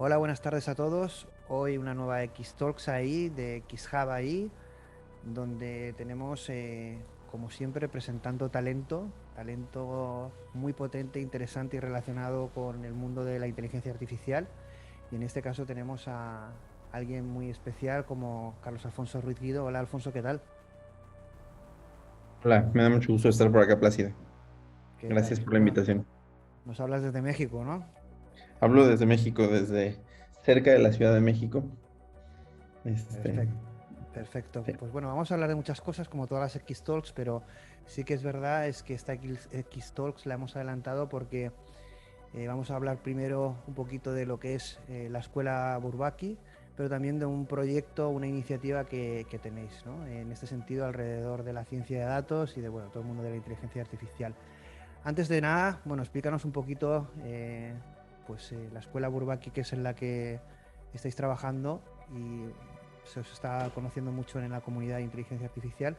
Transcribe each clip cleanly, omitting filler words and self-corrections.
Hola, buenas tardes a todos. Hoy una nueva X-Talks ahí, de X-Hub ahí, donde tenemos, como siempre, presentando talento muy potente, interesante y relacionado con el mundo de la inteligencia artificial. Y en este caso tenemos a alguien muy especial como Carlos Alfonso Ruiz Guido. Hola, Alfonso, ¿qué tal? Hola, me da mucho gusto estar por acá, Plácida. ¿Qué Gracias tal? por la Bueno, invitación. nos hablas desde México, ¿no? Hablo desde México, desde cerca de la Ciudad de México. Este, Perfecto. Perfecto. sí, Pues bueno, vamos a hablar de muchas cosas como todas las X-Talks, pero sí que es verdad es que esta X-Talks la hemos adelantado porque vamos a hablar primero un poquito de lo que es la escuela Bourbaki, pero también de un proyecto, una iniciativa que tenéis, ¿no? En este sentido, alrededor de la ciencia de datos y de bueno, todo el mundo de la inteligencia artificial. Antes de nada, bueno, explícanos un poquito la escuela Bourbaki, que es en la que estáis trabajando y se os está conociendo mucho en la comunidad de inteligencia artificial,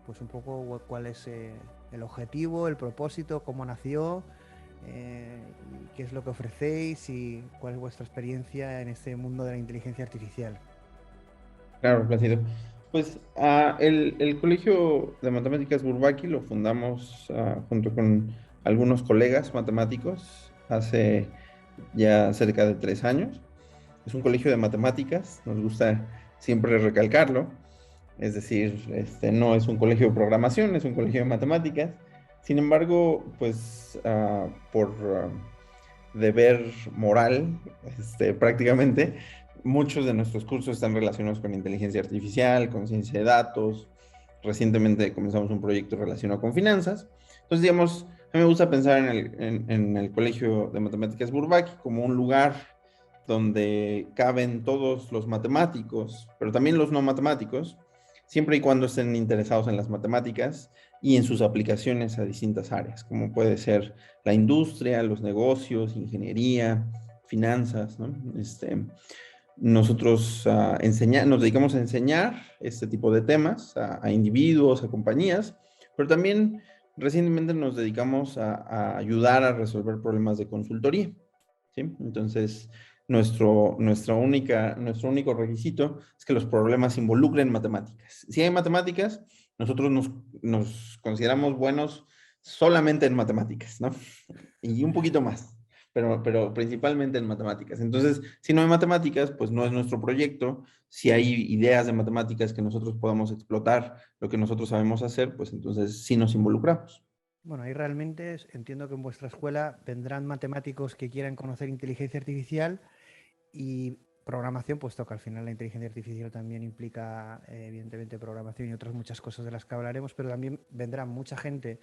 pues un poco cuál es el objetivo, el propósito, cómo nació, y qué es lo que ofrecéis y cuál es vuestra experiencia en este mundo de la inteligencia artificial. claro, Plácido. Pues el Colegio de Matemáticas Bourbaki lo fundamos junto con algunos colegas matemáticos hace ya cerca de 3 años. Es un colegio de matemáticas, nos gusta siempre recalcarlo. Es decir, no es un colegio de programación, es un colegio de matemáticas. Sin embargo, pues por deber moral, prácticamente, muchos de nuestros cursos están relacionados con inteligencia artificial, con ciencia de datos. Recientemente comenzamos un proyecto relacionado con finanzas. Entonces, digamos, a mí me gusta pensar en el Colegio de Matemáticas Bourbaki como un lugar donde caben todos los matemáticos, pero también los no matemáticos, siempre y cuando estén interesados en las matemáticas y en sus aplicaciones a distintas áreas, como puede ser la industria, los negocios, ingeniería, finanzas, ¿no? Nosotros nos dedicamos a enseñar este tipo de temas a individuos, a compañías, pero también recientemente nos dedicamos a ayudar a resolver problemas de consultoría, ¿sí? Entonces, nuestro único requisito es que los problemas involucren matemáticas. Si hay matemáticas, nosotros nos consideramos buenos solamente en matemáticas, ¿no? Y un poquito más, pero principalmente en matemáticas. Entonces, si no hay matemáticas, pues no es nuestro proyecto. Si hay ideas de matemáticas que nosotros podamos explotar, lo que nosotros sabemos hacer, pues entonces sí nos involucramos. Bueno, ahí realmente entiendo que en vuestra escuela vendrán matemáticos que quieran conocer inteligencia artificial y programación, puesto que al final la inteligencia artificial también implica, evidentemente, programación y otras muchas cosas de las que hablaremos, pero también vendrá mucha gente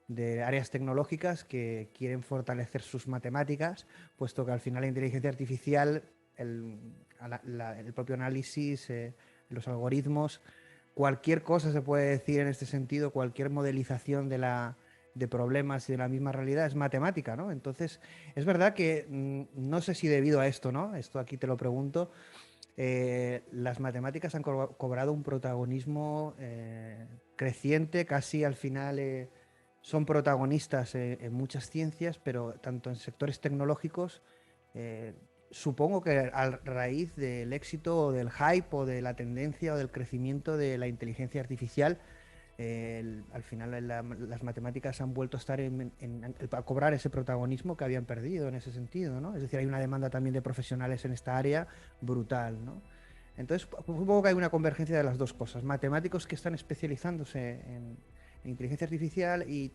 de áreas tecnológicas que quieren fortalecer sus matemáticas, puesto que al final la inteligencia artificial, el, el propio análisis, los algoritmos, cualquier cosa se puede decir en este sentido, cualquier modelización de problemas y de la misma realidad es matemática, ¿no? Entonces, es verdad que no sé si debido a esto, ¿no? Esto aquí te lo pregunto, las matemáticas han cobrado un protagonismo creciente, casi al final son protagonistas en muchas ciencias, pero tanto en sectores tecnológicos, eh, supongo que a raíz del éxito o del hype o de la tendencia o del crecimiento de la inteligencia artificial, al final las matemáticas han vuelto a estar a cobrar ese protagonismo que habían perdido en ese sentido, ¿no? Es decir, hay una demanda también de profesionales en esta área brutal, ¿no? Entonces, supongo que hay una convergencia de las dos cosas. Matemáticos que están especializándose en inteligencia artificial y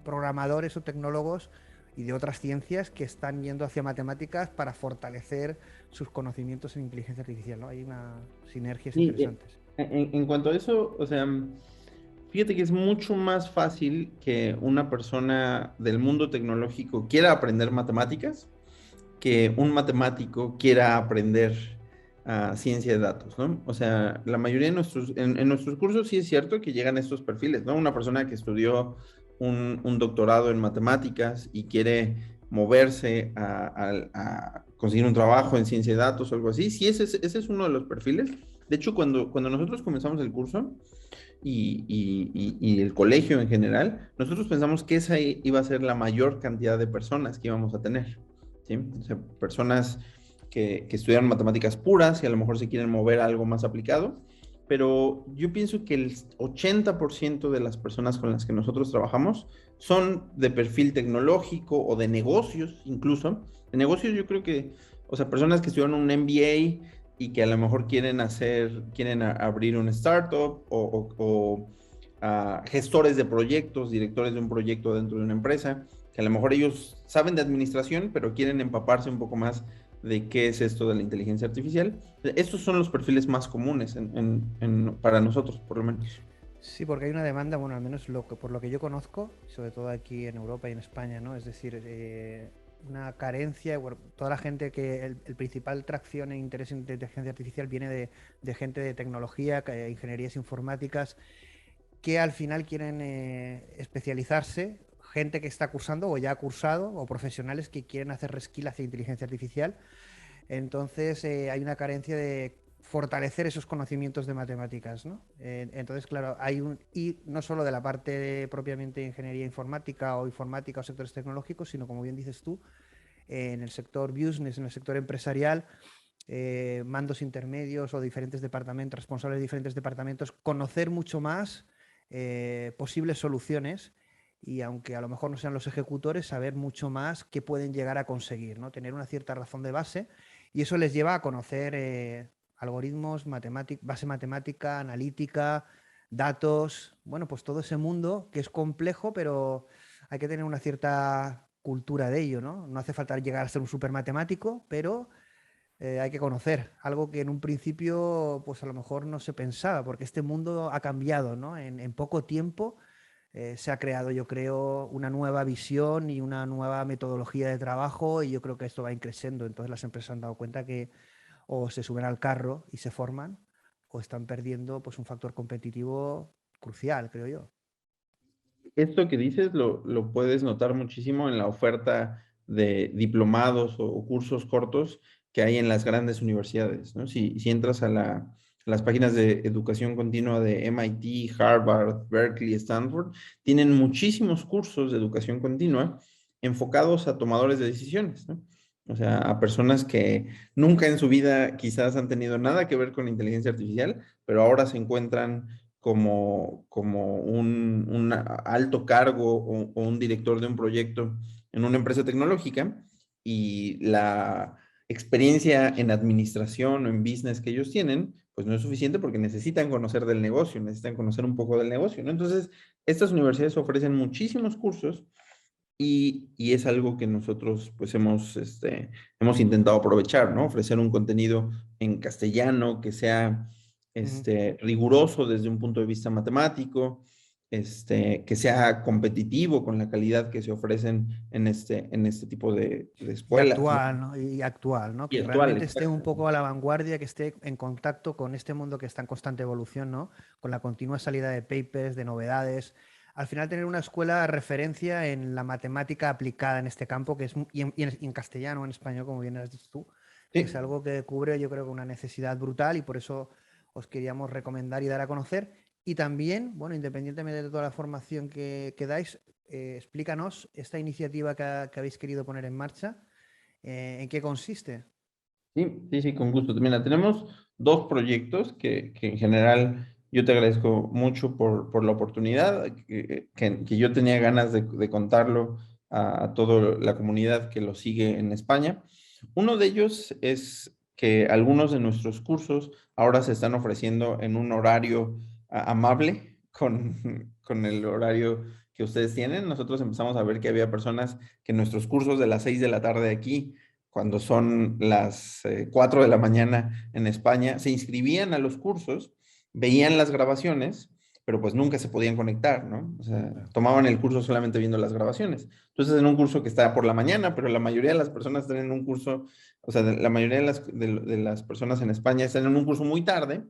programadores o tecnólogos y de otras ciencias que están yendo hacia matemáticas para fortalecer sus conocimientos en inteligencia artificial, ¿no? Hay unas sinergias Y interesantes. en cuanto a eso, o sea, fíjate que es mucho más fácil que una persona del mundo tecnológico quiera aprender matemáticas que un matemático quiera aprender ciencia de datos, ¿no? O sea, la mayoría de en nuestros cursos sí es cierto que llegan estos perfiles, ¿no? Una persona que estudió un doctorado en matemáticas y quiere moverse a conseguir un trabajo en ciencia de datos o algo así, sí, ese es uno de los perfiles. De hecho, cuando nosotros comenzamos el curso, y el colegio en general, nosotros pensamos que esa iba a ser la mayor cantidad de personas que íbamos a tener, ¿sí? O sea, personas que estudiaron matemáticas puras y a lo mejor se quieren mover a algo más aplicado, pero yo pienso que el 80% de las personas con las que nosotros trabajamos son de perfil tecnológico o de negocios incluso. De negocios yo creo que, o sea, personas que estudiaron un MBA y que a lo mejor quieren abrir un startup o gestores de proyectos, directores de un proyecto dentro de una empresa, que a lo mejor ellos saben de administración, pero quieren empaparse un poco más de qué es esto de la inteligencia artificial. Estos son los perfiles más comunes para nosotros, por lo menos. Sí, porque hay una demanda, bueno, al menos por lo que yo conozco, sobre todo aquí en Europa y en España, ¿no? Es decir, una carencia, bueno, toda la gente que el principal tracción e interés en inteligencia artificial viene de gente de tecnología, ingenierías informáticas, que al final quieren especializarse, gente que está cursando o ya ha cursado, o profesionales que quieren hacer reskill hacia inteligencia artificial. Entonces hay una carencia de fortalecer esos conocimientos de matemáticas, ¿no? Entonces, claro, y no solo de la parte propiamente de ingeniería informática o sectores tecnológicos, sino como bien dices tú, en el sector business, en el sector empresarial, mandos intermedios o diferentes departamentos, responsables de diferentes departamentos, conocer mucho más posibles soluciones y aunque a lo mejor no sean los ejecutores, saber mucho más qué pueden llegar a conseguir, ¿no? Tener una cierta razón de base y eso les lleva a conocer algoritmos, base matemática, analítica, datos, bueno, pues todo ese mundo que es complejo, pero hay que tener una cierta cultura de ello, ¿no? No hace falta llegar a ser un super matemático, pero hay que conocer algo que en un principio pues a lo mejor no se pensaba, porque este mundo ha cambiado, ¿no? En poco tiempo se ha creado, yo creo, una nueva visión y una nueva metodología de trabajo y yo creo que esto va increciendo. Entonces las empresas han dado cuenta que o se suben al carro y se forman o están perdiendo pues un factor competitivo crucial, creo yo. Esto que dices lo puedes notar muchísimo en la oferta de diplomados o cursos cortos que hay en las grandes universidades, ¿no? Si entras a las páginas de educación continua de MIT, Harvard, Berkeley, Stanford, tienen muchísimos cursos de educación continua enfocados a tomadores de decisiones, ¿no? O sea, a personas que nunca en su vida quizás han tenido nada que ver con la inteligencia artificial, pero ahora se encuentran como un alto cargo o un director de un proyecto en una empresa tecnológica y la experiencia en administración o en business que ellos tienen, pues no es suficiente porque necesitan conocer del negocio, necesitan conocer un poco del negocio, ¿no? Entonces, estas universidades ofrecen muchísimos cursos y es algo que nosotros pues hemos intentado aprovechar, ¿no? Ofrecer un contenido en castellano que sea Ujú. riguroso desde un punto de vista matemático, que sea competitivo con la calidad que se ofrecen en este tipo de Y escuelas, ¿no? actual, ¿no? Y actual, ¿no? Y Que actual, realmente esté un exacto. poco a la vanguardia, que esté en contacto con este mundo que está en constante evolución, ¿no? Con la continua salida de papers, de novedades. Al final tener una escuela de referencia en la matemática aplicada en este campo, que es, y en castellano, en español, como bien has dicho tú, que es Sí. algo que cubre, yo creo que una necesidad brutal y por eso os queríamos recomendar y dar a conocer. Y también, bueno, independientemente de toda la formación que dais, explícanos esta iniciativa que habéis querido poner en marcha. ¿En qué consiste? Sí, sí, sí, con gusto. Mira, tenemos dos proyectos que en general yo te agradezco mucho por la oportunidad, que yo tenía ganas de contarlo a toda la comunidad que lo sigue en España. Uno de ellos es que algunos de nuestros cursos ahora se están ofreciendo en un horario amable con el horario que ustedes tienen. Nosotros empezamos a ver que había personas que en nuestros cursos de las 6 de la tarde aquí cuando son las 4 de la mañana en España, se inscribían a los cursos, veían las grabaciones, pero pues nunca se podían conectar, ¿no? O sea, Claro. tomaban el curso solamente viendo las grabaciones. Entonces, en un curso que está por la mañana, pero la mayoría de las personas están en un curso, o sea, la mayoría de las personas en España están en un curso muy tarde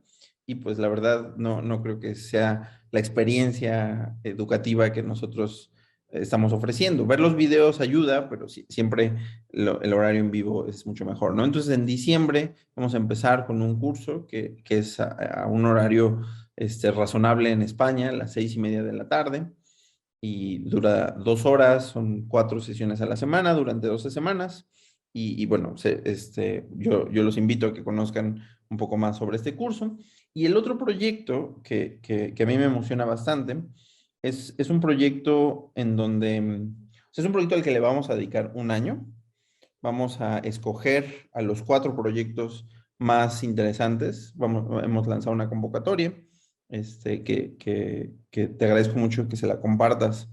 y pues la verdad no creo que sea la experiencia educativa que nosotros estamos ofreciendo. Ver los videos ayuda, pero siempre el horario en vivo es mucho mejor, ¿no? Entonces, en diciembre vamos a empezar con un curso que es a un horario razonable en España, a las 6:30 de la tarde, y dura 2 horas, son 4 sesiones a la semana durante 12 semanas, y bueno, yo los invito a que conozcan un poco más sobre este curso. Y el otro proyecto que a mí me emociona bastante es un proyecto en donde, o sea, es un proyecto al que le vamos a dedicar un año. Vamos a escoger a los 4 proyectos más interesantes. Hemos lanzado una convocatoria, que te agradezco mucho que se la compartas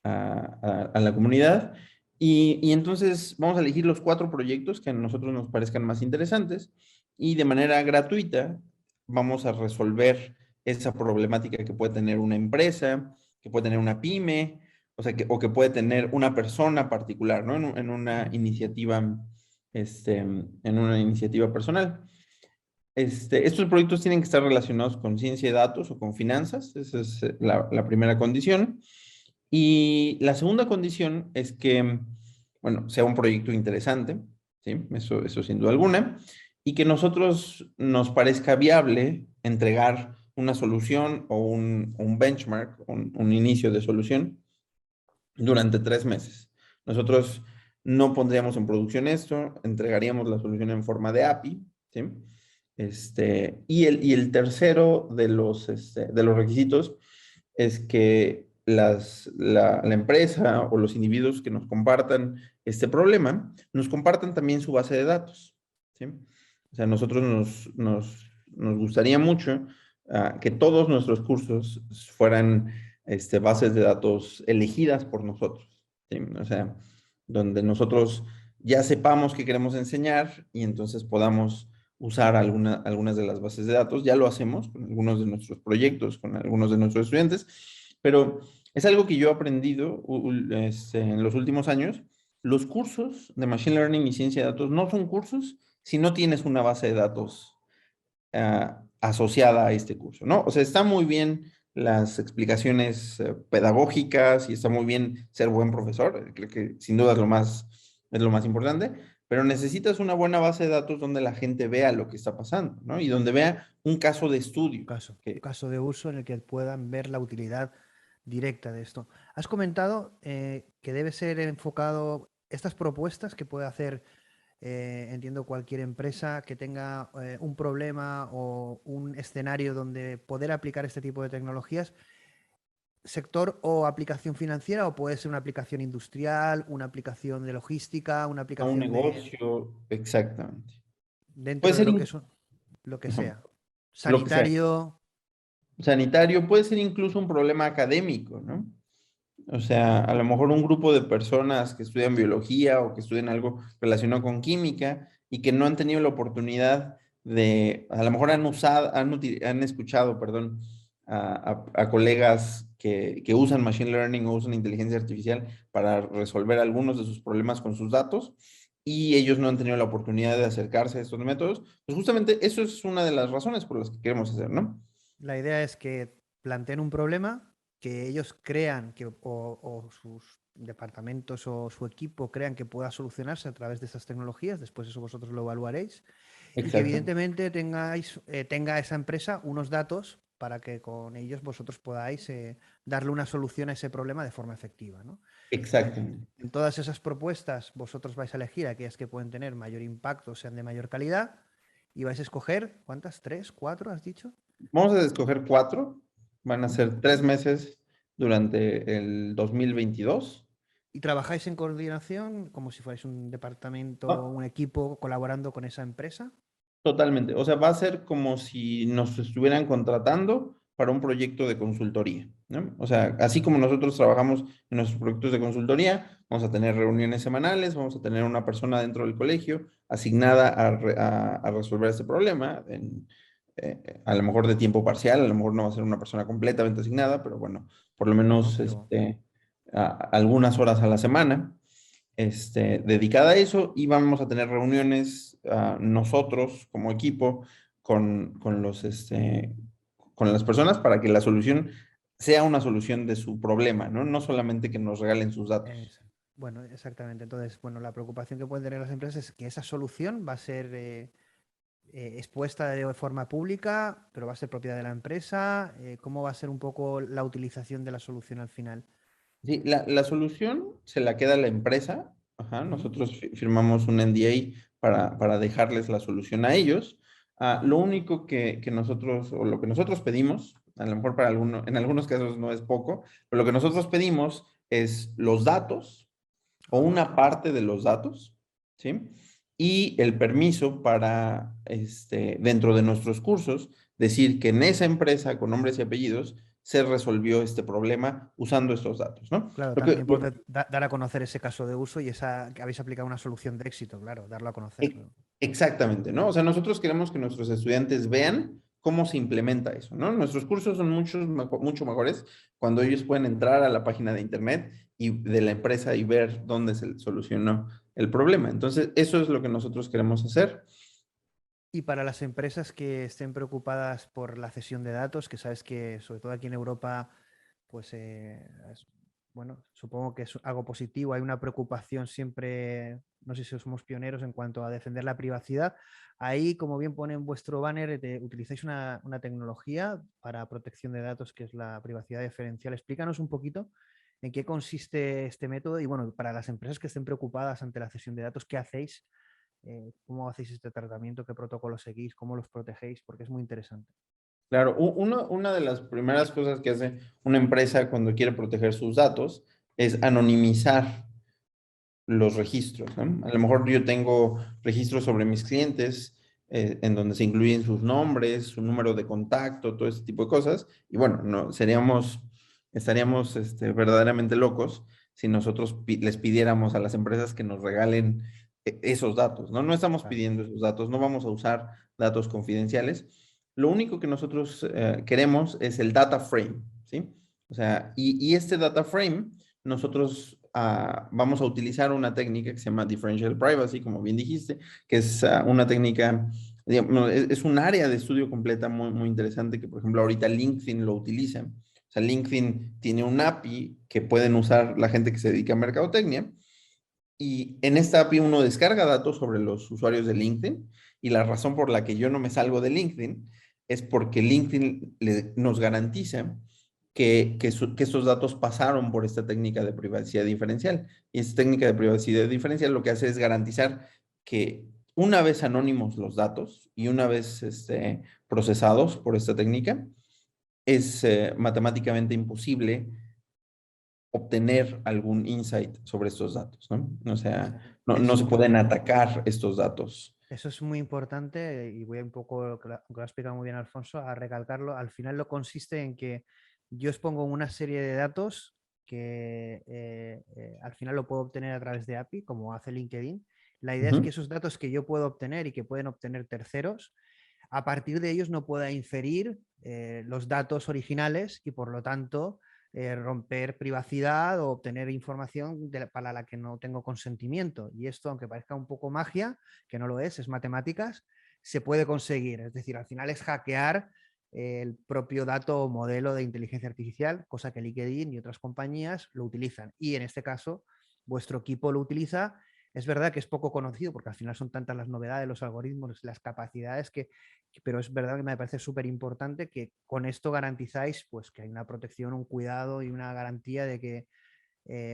a la comunidad. Y entonces vamos a elegir los 4 proyectos que a nosotros nos parezcan más interesantes y de manera gratuita vamos a resolver esa problemática que puede tener una empresa, que puede tener una pyme, o sea, o que puede tener una persona particular, ¿no? En una iniciativa personal. Estos proyectos tienen que estar relacionados con ciencia de datos o con finanzas, esa es la primera condición. Y la segunda condición es que, bueno, sea un proyecto interesante, ¿sí? Eso sin duda alguna, y que nosotros nos parezca viable entregar una solución o un benchmark, un inicio de solución durante 3 meses. Nosotros no pondríamos en producción esto, entregaríamos la solución en forma de API, ¿sí? Y el tercero de los requisitos es que la empresa o los individuos que nos compartan este problema, nos compartan también su base de datos, ¿sí? O sea, nosotros nos gustaría mucho que todos nuestros cursos fueran bases de datos elegidas por nosotros, ¿sí? O sea, donde nosotros ya sepamos qué queremos enseñar y entonces podamos usar algunas de las bases de datos. Ya lo hacemos con algunos de nuestros proyectos, con algunos de nuestros estudiantes, pero es algo que yo he aprendido en los últimos años. Los cursos de Machine Learning y Ciencia de Datos no son cursos si no tienes una base de datos asociada a este curso, ¿no? O sea, está muy bien las explicaciones pedagógicas y está muy bien ser buen profesor, creo que sin duda es lo más importante, pero necesitas una buena base de datos donde la gente vea lo que está pasando, ¿no? Y donde vea un caso de estudio. Un caso de uso en el que puedan ver la utilidad directa de esto. Has comentado que debe ser enfocado estas propuestas que puede hacer, entiendo, cualquier empresa que tenga un problema o un escenario donde poder aplicar este tipo de tecnologías, sector o aplicación financiera, o puede ser una aplicación industrial, una aplicación de logística, una A un aplicación de negocio, exactamente. Puede dentro de ser lo que lo que ajá, sea. lo que sea. Sanitario. Sanitario puede ser incluso un problema académico, ¿no? O sea, a lo mejor un grupo de personas que estudian biología o que estudian algo relacionado con química y que no han tenido la oportunidad a lo mejor han escuchado, perdón, a colegas que usan Machine Learning o usan inteligencia artificial para resolver algunos de sus problemas con sus datos y ellos no han tenido la oportunidad de acercarse a estos métodos. Pues justamente eso es una de las razones por las que queremos hacer, ¿no? La idea es que planteen un problema, que ellos crean que, o sus departamentos o su equipo crean que pueda solucionarse a través de estas tecnologías, después eso vosotros lo evaluaréis, y que Exacto, evidentemente tenga esa empresa unos datos para que con ellos vosotros podáis darle una solución a ese problema de forma efectiva, ¿no? exactamente. En todas esas propuestas vosotros vais a elegir aquellas que pueden tener mayor impacto, sean de mayor calidad, y vais a escoger, ¿cuántas? ¿Tres? ¿Cuatro? ¿Has dicho? Vamos a escoger 4. Van a ser 3 meses durante el 2022. ¿Y trabajáis en coordinación como si fuerais un departamento, No, un equipo colaborando con esa empresa? totalmente. O sea, va a ser como si nos estuvieran contratando para un proyecto de consultoría, ¿no? O sea, así como nosotros trabajamos en nuestros proyectos de consultoría, vamos a tener reuniones semanales, vamos a tener una persona dentro del colegio asignada a resolver este problema, a lo mejor de tiempo parcial, a lo mejor no va a ser una persona completamente asignada, pero bueno, por lo No, menos pero algunas horas a la semana dedicada a eso y vamos a tener reuniones nosotros como equipo con las personas para que la solución sea una solución de su problema, ¿no? No solamente que nos regalen sus datos. es, bueno, exactamente. Entonces, bueno, la preocupación que pueden tener las empresas es que esa solución va a ser expuesta de forma pública, pero va a ser propiedad de la empresa. ¿Cómo va a ser un poco la utilización de la solución al final? Sí, la solución se la queda la empresa Ajá, Ujú. nosotros firmamos un NDA para dejarles la solución a ellos. Lo único que nosotros, o lo que nosotros pedimos, a lo mejor en algunos casos no es poco, pero lo que nosotros pedimos es los datos o Ajá. una parte de los datos, ¿sí? Y el permiso para, dentro de nuestros cursos, decir que en esa empresa con nombres y apellidos se resolvió este problema usando estos datos, ¿no? Claro, Lo que, también poder dar a conocer ese caso de uso y esa que habéis aplicado una solución de éxito, claro, darlo a conocer. E- Exactamente, ¿no? O sea, nosotros queremos que nuestros estudiantes vean cómo se implementa eso, ¿no? Nuestros cursos son mucho mejores cuando ellos pueden entrar a la página de internet y de la empresa y ver dónde se solucionó el problema. Entonces, eso es lo que nosotros queremos hacer. Y para las empresas que estén preocupadas por la cesión de datos, que sabes que sobre todo aquí en Europa, pues bueno, supongo que es algo positivo, hay una preocupación siempre, no sé si somos pioneros en cuanto a defender la privacidad. Ahí, como bien pone en vuestro banner, utilizáis una tecnología para protección de datos que es la privacidad diferencial. Explícanos un poquito en qué consiste este método y bueno, para las empresas que estén preocupadas ante la cesión de datos, ¿qué hacéis? ¿Cómo hacéis este tratamiento? ¿Qué protocolo seguís? ¿Cómo los protegéis? Porque es muy interesante. Claro, una de las primeras cosas que hace una empresa cuando quiere proteger sus datos es anonimizar los registros, ¿no? A lo mejor yo tengo registros sobre mis clientes en donde se incluyen sus nombres, su número de contacto, todo ese tipo de cosas. Y bueno, no, estaríamos verdaderamente locos si nosotros les pidiéramos a las empresas que nos regalen esos datos, ¿no? No estamos Claro. pidiendo esos datos, no vamos a usar datos confidenciales. Lo único que nosotros queremos es el data frame, ¿sí? O sea, y este data frame nosotros vamos a utilizar una técnica que se llama differential privacy, como bien dijiste, que es una técnica, digamos, no, es un área de estudio completa muy interesante que, por ejemplo, ahorita LinkedIn lo utiliza. O sea, LinkedIn tiene un API que pueden usar la gente que se dedica a mercadotecnia y en esta API uno descarga datos sobre los usuarios de LinkedIn y la razón por la que yo no me salgo de LinkedIn es porque LinkedIn nos garantiza que estos datos pasaron por esta técnica de privacidad diferencial. Y esta técnica de privacidad diferencial lo que hace es garantizar que una vez anónimos los datos y una vez procesados por esta técnica, es matemáticamente imposible obtener algún insight sobre estos datos, ¿no? O sea, no se Eso, pueden atacar estos datos. eso es muy importante y voy un poco, que lo ha explicado muy bien Alfonso, a recalcarlo. Al final lo consiste en que yo os pongo una serie de datos que al final lo puedo obtener a través de API, como hace LinkedIn. La idea es que Ujú. esos datos que yo puedo obtener y que pueden obtener terceros, a partir de ellos no pueda inferir los datos originales y por lo tanto romper privacidad o obtener información para la que no tengo consentimiento. Y esto, aunque parezca un poco magia, que no lo es matemáticas, se puede conseguir. Es decir, al final es hackear el propio dato o modelo de inteligencia artificial, cosa que LinkedIn y otras compañías lo utilizan. Y en este caso, vuestro equipo lo utiliza. Es verdad que es poco conocido porque al final son tantas las novedades, los algoritmos, las capacidades pero es verdad que me parece súper importante que con esto garantizáis pues, que hay una protección, un cuidado y una garantía de que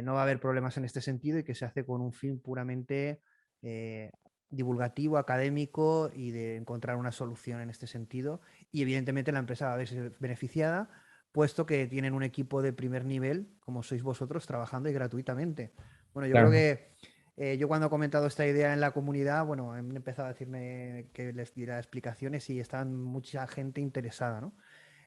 no va a haber problemas en este sentido y que se hace con un fin puramente eh, divulgativo, académico y de encontrar una solución en este sentido. Y evidentemente la empresa va a verse beneficiada, puesto que tienen un equipo de primer nivel, como sois vosotros, trabajando y gratuitamente. Bueno, yo creo Claro. que yo cuando he comentado esta idea en la comunidad, bueno, han empezado a decirme que les diera explicaciones y estaban mucha gente interesada, ¿no?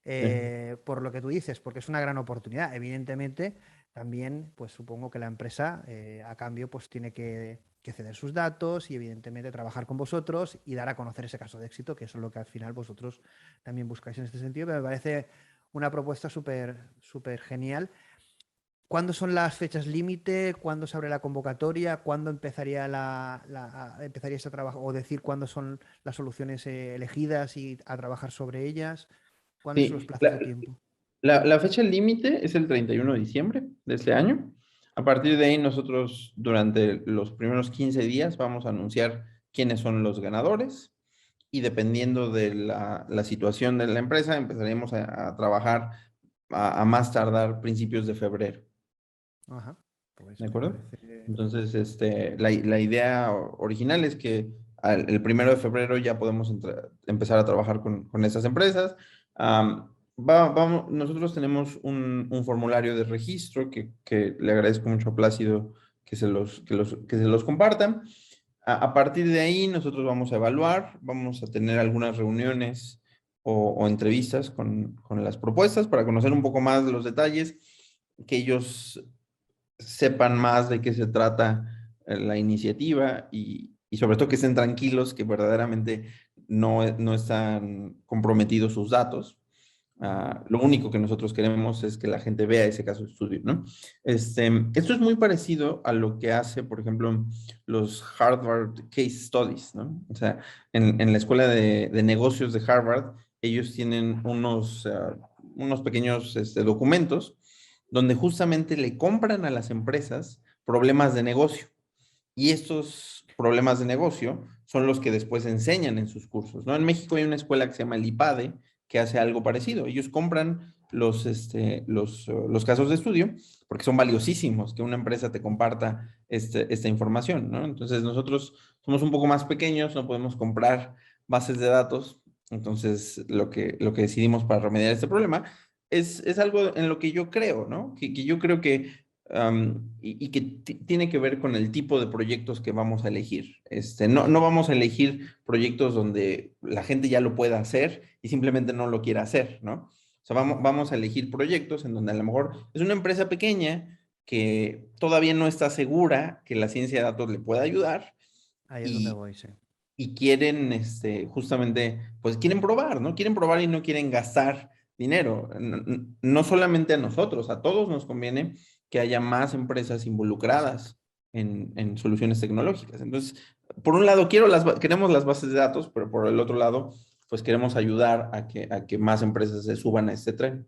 Sí. Por lo que tú dices, porque es una gran oportunidad. Evidentemente, también, pues supongo que la empresa, a cambio, pues tiene que ceder sus datos y, evidentemente, trabajar con vosotros y dar a conocer ese caso de éxito, que eso es lo que al final vosotros también buscáis en este sentido. Pero me parece una propuesta súper genial. ¿Cuándo son las fechas límite? ¿Cuándo se abre la convocatoria? ¿Cuándo empezaría empezaríais a trabajar o decir cuándo son las soluciones elegidas y a trabajar sobre ellas? ¿Cuáles son los Sí, plazos de tiempo? la fecha límite es el 31 de diciembre de este año. A partir de ahí, nosotros durante los primeros 15 días vamos a anunciar quiénes son los ganadores y dependiendo de la situación de la empresa, empezaremos a trabajar a más tardar principios de febrero. Ajá. Pues ¿De me acuerdo? parece... Entonces, la idea original es que el 1 de febrero ya podemos empezar a trabajar con esas empresas. Nosotros tenemos un formulario de registro que le agradezco mucho a Plácido que se los compartan. A partir de ahí, nosotros vamos a evaluar, vamos a tener algunas reuniones o entrevistas con las propuestas para conocer un poco más de los detalles, que ellos sepan más de qué se trata la iniciativa y sobre todo que estén tranquilos que verdaderamente no están comprometidos sus datos. Ujú. Lo único que nosotros queremos es que la gente vea ese caso de estudio, ¿no? Esto es muy parecido a lo que hace, por ejemplo, los Harvard Case Studies, ¿no? O sea, en la escuela de negocios de Harvard, ellos tienen unos pequeños documentos donde justamente le compran a las empresas problemas de negocio. Y estos problemas de negocio son los que después enseñan en sus cursos, ¿no? En México hay una escuela que se llama el IPADE que hace algo parecido. Ellos compran los casos de estudio porque son valiosísimos que una empresa te comparta esta información, ¿no? Entonces nosotros somos un poco más pequeños, no podemos comprar bases de datos. Entonces lo que decidimos para remediar este problema es algo en lo que yo creo, ¿no? Que yo creo que y que tiene que ver con el tipo de proyectos que vamos a elegir. No vamos a elegir proyectos donde la gente ya lo pueda hacer y simplemente no lo quiera hacer, ¿no? O sea, vamos a elegir proyectos en donde a lo mejor es una empresa pequeña que todavía no está segura que la ciencia de datos le pueda ayudar Ahí es donde y, voy, sí. y quieren, justamente, pues quieren probar, ¿no? Quieren probar y no quieren gastar dinero. No solamente a nosotros, a todos nos conviene que haya más empresas involucradas en soluciones tecnológicas. Entonces, por un lado, queremos las bases de datos, pero por el otro lado, pues queremos ayudar a que más empresas se suban a este tren.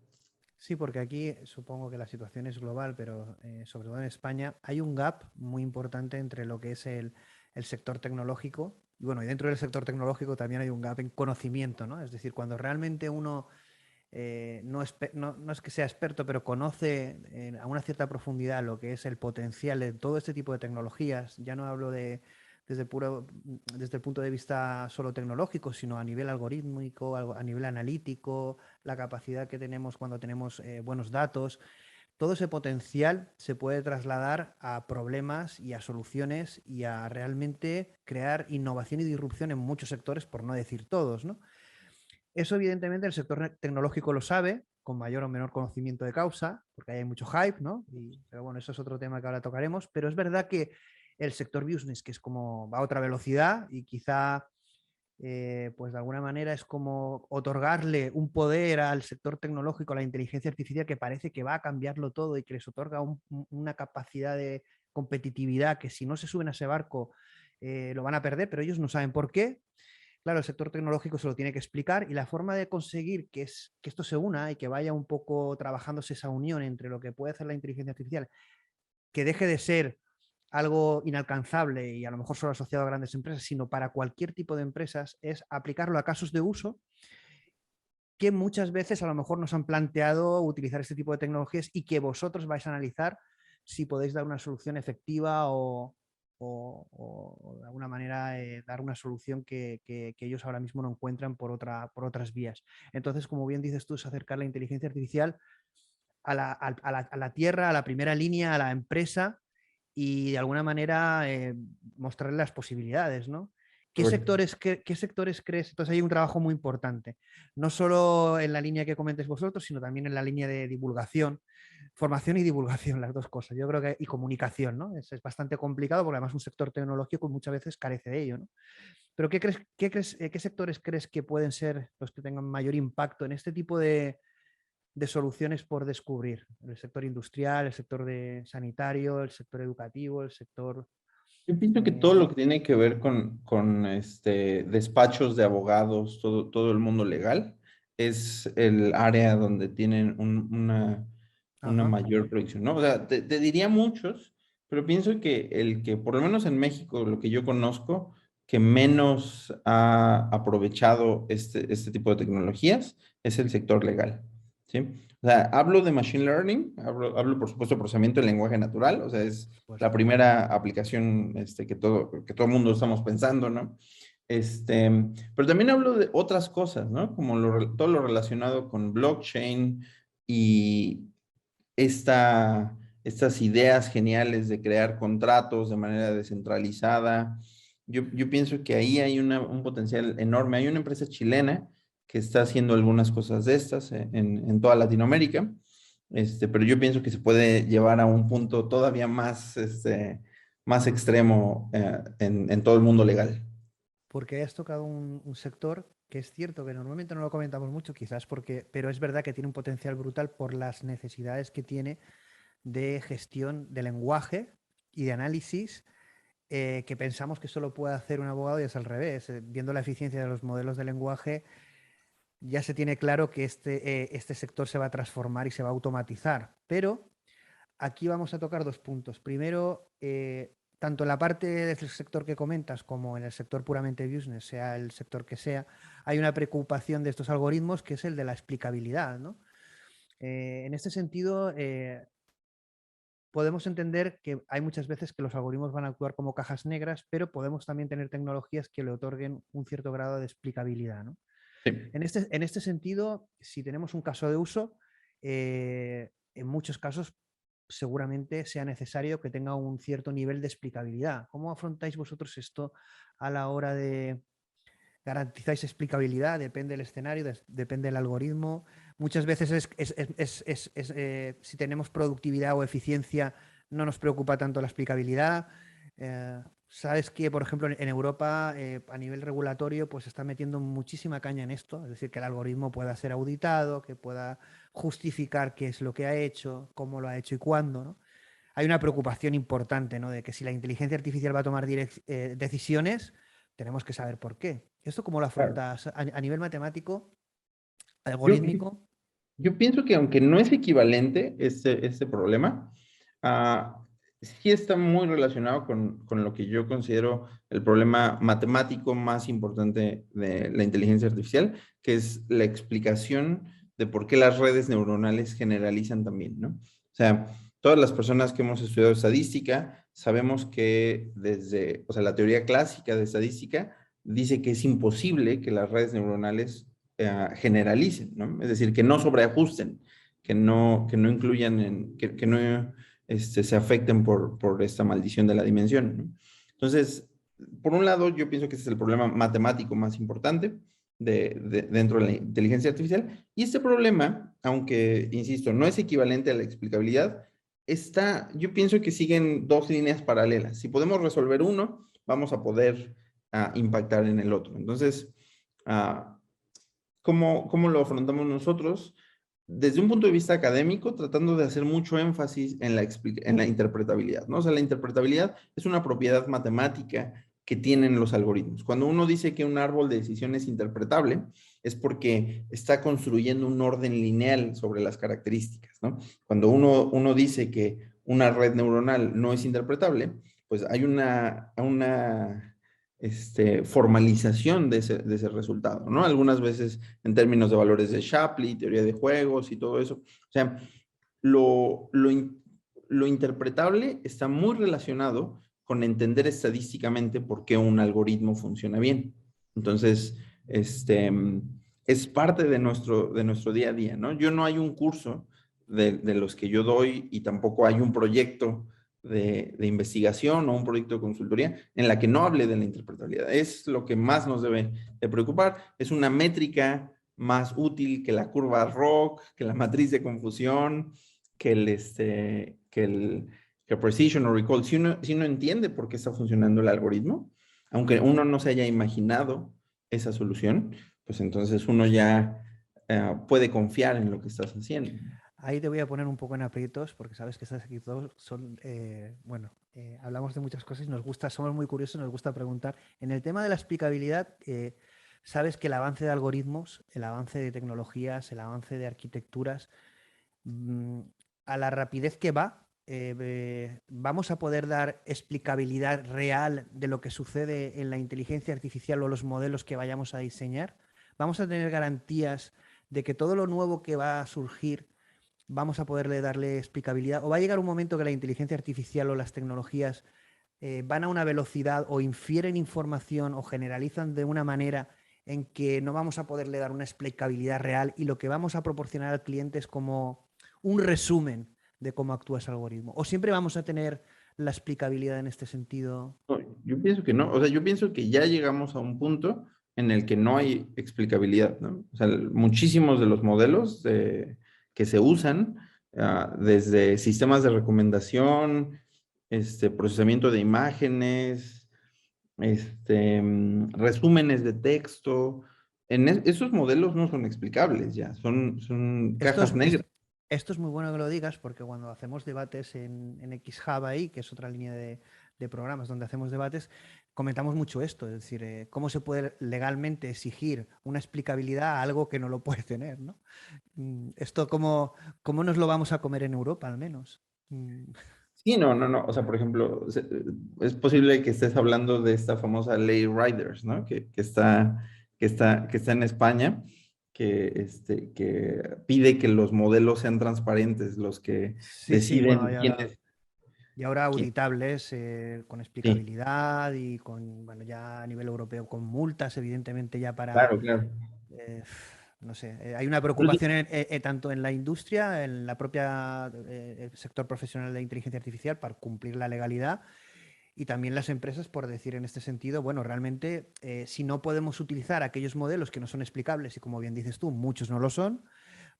Sí, porque aquí supongo que la situación es global, pero sobre todo en España hay un gap muy importante entre lo que es el sector tecnológico. Y bueno, y dentro del sector tecnológico también hay un gap en conocimiento, ¿no? Es decir, cuando realmente uno no es que sea experto, pero conoce a una cierta profundidad lo que es el potencial de todo este tipo de tecnologías. Ya no hablo desde el punto de vista solo tecnológico, sino a nivel algorítmico, a nivel analítico, la capacidad que tenemos cuando tenemos buenos datos. Todo ese potencial se puede trasladar a problemas y a soluciones y a realmente crear innovación y disrupción en muchos sectores, por no decir todos, ¿no? Eso evidentemente el sector tecnológico lo sabe, con mayor o menor conocimiento de causa, porque hay mucho hype, ¿no? Pero bueno, eso es otro tema que ahora tocaremos, pero es verdad que el sector business, que es como va a otra velocidad y quizá, pues de alguna manera es como otorgarle un poder al sector tecnológico, a la inteligencia artificial, que parece que va a cambiarlo todo y que les otorga una capacidad de competitividad que si no se suben a ese barco lo van a perder, pero ellos no saben por qué. Claro, el sector tecnológico se lo tiene que explicar y la forma de conseguir que esto se una y que vaya un poco trabajándose esa unión entre lo que puede hacer la inteligencia artificial, que deje de ser algo inalcanzable y a lo mejor solo asociado a grandes empresas, sino para cualquier tipo de empresas, es aplicarlo a casos de uso que muchas veces a lo mejor nos han planteado utilizar este tipo de tecnologías y que vosotros vais a analizar si podéis dar una solución efectiva o de alguna manera dar una solución que ellos ahora mismo no encuentran por otras vías. Entonces, como bien dices tú, es acercar la inteligencia artificial a la tierra, a la primera línea, a la empresa y de alguna manera mostrarle las posibilidades, ¿no? Correcto. ¿Qué sectores crees? Entonces hay un trabajo muy importante, no solo en la línea que comentes vosotros, sino también en la línea de divulgación, formación y divulgación, las dos cosas. Yo creo que, y comunicación, ¿no? Es bastante complicado porque además un sector tecnológico muchas veces carece de ello, ¿no? Pero qué sectores crees que pueden ser los que tengan mayor impacto en este tipo de soluciones por descubrir? El sector industrial, el sector sanitario, el sector educativo, el sector... Yo pienso que todo Eh, lo que tiene que ver con despachos de abogados, todo el mundo legal, es el área donde tienen una ajá, mayor proyección, ¿no? O sea, te diría muchos, pero pienso que el que, por lo menos en México, lo que yo conozco, que menos ha aprovechado este tipo de tecnologías es el sector legal. ¿sí? O sea, hablo de Machine Learning, hablo por supuesto de procesamiento del lenguaje natural, o sea, es Pues, la primera aplicación que todo mundo estamos pensando, ¿no? Este, pero también hablo de otras cosas, ¿no? Como todo lo relacionado con blockchain y estas ideas geniales de crear contratos de manera descentralizada. Yo pienso que ahí hay un potencial enorme. Hay una empresa chilena que está haciendo algunas cosas de estas en toda Latinoamérica, pero yo pienso que se puede llevar a un punto todavía más extremo en todo el mundo legal. porque has tocado un sector que es cierto que normalmente no lo comentamos mucho, quizás porque, pero es verdad que tiene un potencial brutal por las necesidades que tiene de gestión de lenguaje y de análisis, que pensamos que solo puede hacer un abogado y es al revés. Viendo la eficiencia de los modelos de lenguaje, ya se tiene claro que este sector se va a transformar y se va a automatizar. Pero aquí vamos a tocar dos puntos. Primero, tanto en la parte del sector que comentas como en el sector puramente business, sea el sector que sea, hay una preocupación de estos algoritmos que es el de la explicabilidad, ¿no? En este sentido, podemos entender que hay muchas veces que los algoritmos van a actuar como cajas negras, pero podemos también tener tecnologías que le otorguen un cierto grado de explicabilidad, ¿no? Sí, En este sentido, si tenemos un caso de uso, en muchos casos seguramente sea necesario que tenga un cierto nivel de explicabilidad. ¿Cómo afrontáis vosotros esto a la hora de garantizáis explicabilidad? Depende del escenario, depende del algoritmo. Muchas veces si tenemos productividad o eficiencia, no nos preocupa tanto la explicabilidad. Sabes que, por ejemplo, en Europa, a nivel regulatorio, pues está metiendo muchísima caña en esto, es decir, que el algoritmo pueda ser auditado, que pueda justificar qué es lo que ha hecho, cómo lo ha hecho y cuándo, ¿no? Hay una preocupación importante, ¿no? De que si la inteligencia artificial va a tomar decisiones, tenemos que saber por qué. ¿Esto cómo lo claro. afrontas a nivel matemático, Yo, yo, algorítmico? yo pienso que aunque no es equivalente este problema, sí está muy relacionado con lo que yo considero el problema matemático más importante de la inteligencia artificial, que es la explicación de por qué las redes neuronales generalizan también, ¿no? O sea, todas las personas que hemos estudiado estadística sabemos que o sea, la teoría clásica de estadística dice que es imposible que las redes neuronales generalicen, ¿no? Es decir, que no sobreajusten, que no incluyan, que no se afecten por esta maldición de la dimensión, ¿no? Entonces, por un lado, yo pienso que ese es el problema matemático más importante dentro de la inteligencia artificial. Y este problema, aunque, insisto, no es equivalente a la explicabilidad, yo pienso que siguen dos líneas paralelas. Si podemos resolver uno, vamos a poder impactar en el otro. Entonces, uh, ¿cómo lo afrontamos nosotros? Desde un punto de vista académico, tratando de hacer mucho énfasis en la interpretabilidad, ¿no? O sea, la interpretabilidad es una propiedad matemática que tienen los algoritmos. Cuando uno dice que un árbol de decisión es interpretable, es porque está construyendo un orden lineal sobre las características, ¿no? Cuando uno dice que una red neuronal no es interpretable, pues hay una formalización de ese resultado, ¿no? Algunas veces en términos de valores de Shapley, teoría de juegos y todo eso. O sea, lo interpretable está muy relacionado con entender estadísticamente por qué un algoritmo funciona bien. Entonces, es parte de nuestro día a día, ¿no? Yo no hay un curso de los que yo doy y tampoco hay un proyecto de investigación o un proyecto de consultoría en la que no hable de la interpretabilidad. Es lo que más nos debe de preocupar. Es una métrica más útil que la curva ROC, que la matriz de confusión, que el precision o recall. Si uno entiende por qué está funcionando el algoritmo, aunque uno no se haya imaginado esa solución, pues entonces uno ya puede confiar en lo que estás haciendo. Ahí te voy a poner un poco en aprietos, porque sabes que estas aquí todos son, bueno, hablamos de muchas cosas y nos gusta, somos muy curiosos, nos gusta preguntar. En el tema de la explicabilidad, sabes que el avance de algoritmos, el avance de tecnologías, el avance de arquitecturas, mm, a la rapidez que va, vamos a poder dar explicabilidad real de lo que sucede en la inteligencia artificial o los modelos que vayamos a diseñar. Vamos a tener garantías de que todo lo nuevo que va a surgir vamos a poderle darle explicabilidad, o va a llegar un momento que la inteligencia artificial o las tecnologías van a una velocidad o infieren información o generalizan de una manera en que no vamos a poderle dar una explicabilidad real y lo que vamos a proporcionar al cliente es como un resumen de cómo actúa ese algoritmo. O siempre vamos a tener la explicabilidad en este sentido. No, yo pienso que no, o sea, yo pienso que ya llegamos a un punto en el que no hay explicabilidad, ¿no? O sea, muchísimos de los modelos que se usan, desde sistemas de recomendación, procesamiento de imágenes, resúmenes de texto, esos modelos no son explicables ya, son Esto cajas es, negras. esto es muy bueno que lo digas porque cuando hacemos debates en XHub ahí, que es otra línea de programas donde hacemos debates, comentamos mucho esto, es decir, cómo se puede legalmente exigir una explicabilidad a algo que no lo puede tener, ¿no? Esto cómo nos lo vamos a comer en Europa al menos. Sí, no, no, no. O sea, por ejemplo, es posible que estés hablando de esta famosa ley Riders, ¿no? Que está en España, que pide que los modelos sean transparentes, los que Sí, sí, bueno, deciden quiénes. y ahora quién- auditables con Sí, explicabilidad y con, bueno, ya a nivel europeo con multas, evidentemente ya para claro, claro. eh, no sé, hay una Incluso- preocupación tanto en la industria, en la propia el sector profesional de inteligencia artificial para cumplir la legalidad y también las empresas por decir en este sentido, bueno, realmente si no podemos utilizar aquellos modelos que no son explicables y como bien dices tú, muchos no lo son,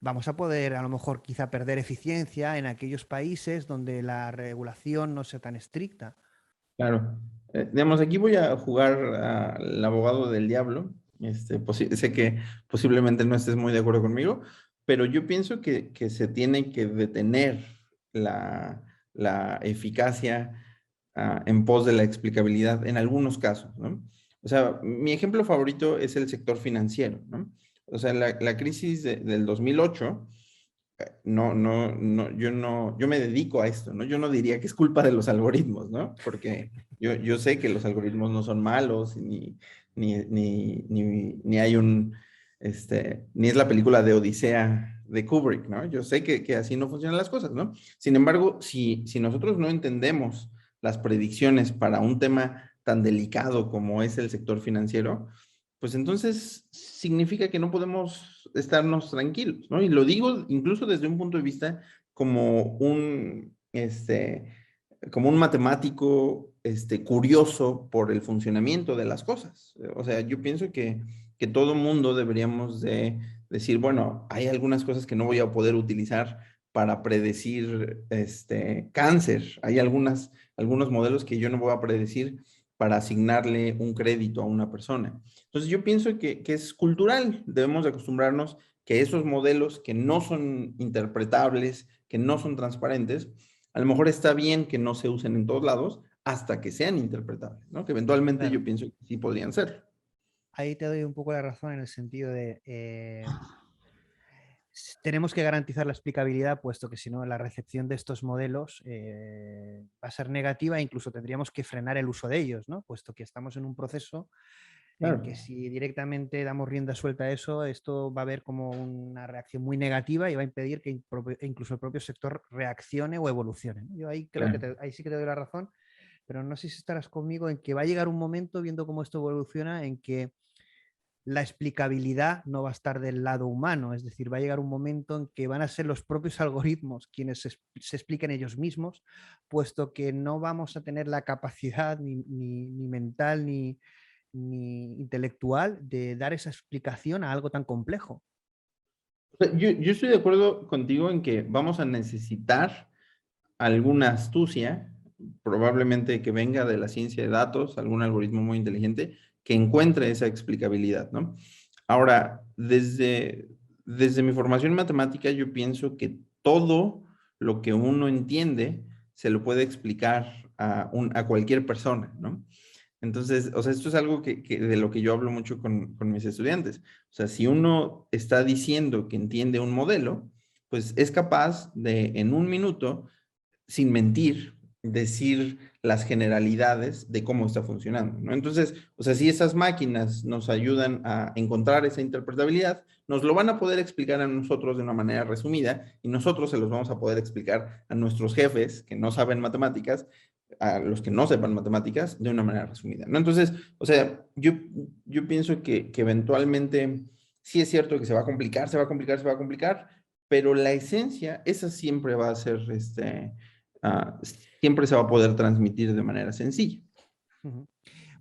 vamos a poder a lo mejor quizá perder eficiencia en aquellos países donde la regulación no sea tan estricta. Claro. Digamos, aquí voy a jugar al abogado del diablo. Sé que posiblemente no estés muy de acuerdo conmigo, pero yo pienso que se tiene que detener la, la eficacia en pos de la explicabilidad en algunos casos, ¿no? O sea, mi ejemplo favorito es el sector financiero, ¿no? O sea, la crisis del 2008 no, no, no, yo me dedico a esto, ¿no? Yo no diría que es culpa de los algoritmos, ¿no? Porque yo sé que los algoritmos no son malos, ni hay ni es la película de Odisea de Kubrick, ¿no? Yo sé que así no funcionan las cosas, ¿no? Sin embargo, si nosotros no entendemos las predicciones para un tema tan delicado como es el sector financiero, pues entonces significa que no podemos estarnos tranquilos, ¿no? Y lo digo incluso desde un punto de vista como como un matemático, curioso por el funcionamiento de las cosas. O sea, yo pienso que todo mundo deberíamos de decir, bueno, hay algunas cosas que no voy a poder utilizar para predecir cáncer. Hay algunos modelos que yo no voy a predecir para asignarle un crédito a una persona. Entonces yo pienso que es cultural, debemos de acostumbrarnos que esos modelos que no son interpretables, que no son transparentes, a lo mejor está bien que no se usen en todos lados hasta que sean interpretables, ¿no? Que eventualmente Claro. yo pienso que sí podrían ser. Ahí te doy un poco la razón en el sentido de tenemos que garantizar la explicabilidad, puesto que si no, la recepción de estos modelos va a ser negativa e incluso tendríamos que frenar el uso de ellos, ¿no? Puesto que estamos en un proceso en Claro, que si directamente damos rienda suelta a eso, esto va a haber como una reacción muy negativa y va a impedir que incluso el propio sector reaccione o evolucione, ¿no? Yo ahí creo que claro. ahí sí que te doy la razón, pero no sé si estarás conmigo en que va a llegar un momento, viendo cómo esto evoluciona, en que la explicabilidad no va a estar del lado humano, es decir, va a llegar un momento en que van a ser los propios algoritmos quienes se expliquen ellos mismos, puesto que no vamos a tener la capacidad ni mental ni intelectual de dar esa explicación a algo tan complejo. O sea, yo estoy de acuerdo contigo en que vamos a necesitar alguna astucia, probablemente que venga de la ciencia de datos, algún algoritmo muy inteligente, que encuentre esa explicabilidad, ¿no? Ahora, desde mi formación matemática, yo pienso que todo lo que uno entiende se lo puede explicar a cualquier persona, ¿no? Entonces, o sea, esto es algo de lo que yo hablo mucho con mis estudiantes. O sea, si uno está diciendo que entiende un modelo, pues es capaz de en un minuto sin mentir, decir las generalidades de cómo está funcionando, ¿no? Entonces, o sea, si esas máquinas nos ayudan a encontrar esa interpretabilidad, nos lo van a poder explicar a nosotros de una manera resumida y nosotros se los vamos a poder explicar a nuestros jefes que no saben matemáticas, a los que no sepan matemáticas, de una manera resumida, ¿no? Entonces, o sea, yo pienso que eventualmente sí es cierto que se va a complicar, se va a complicar, se va a complicar, pero la esencia, esa siempre va a ser, uh, siempre se va a poder transmitir de manera sencilla. Ujú.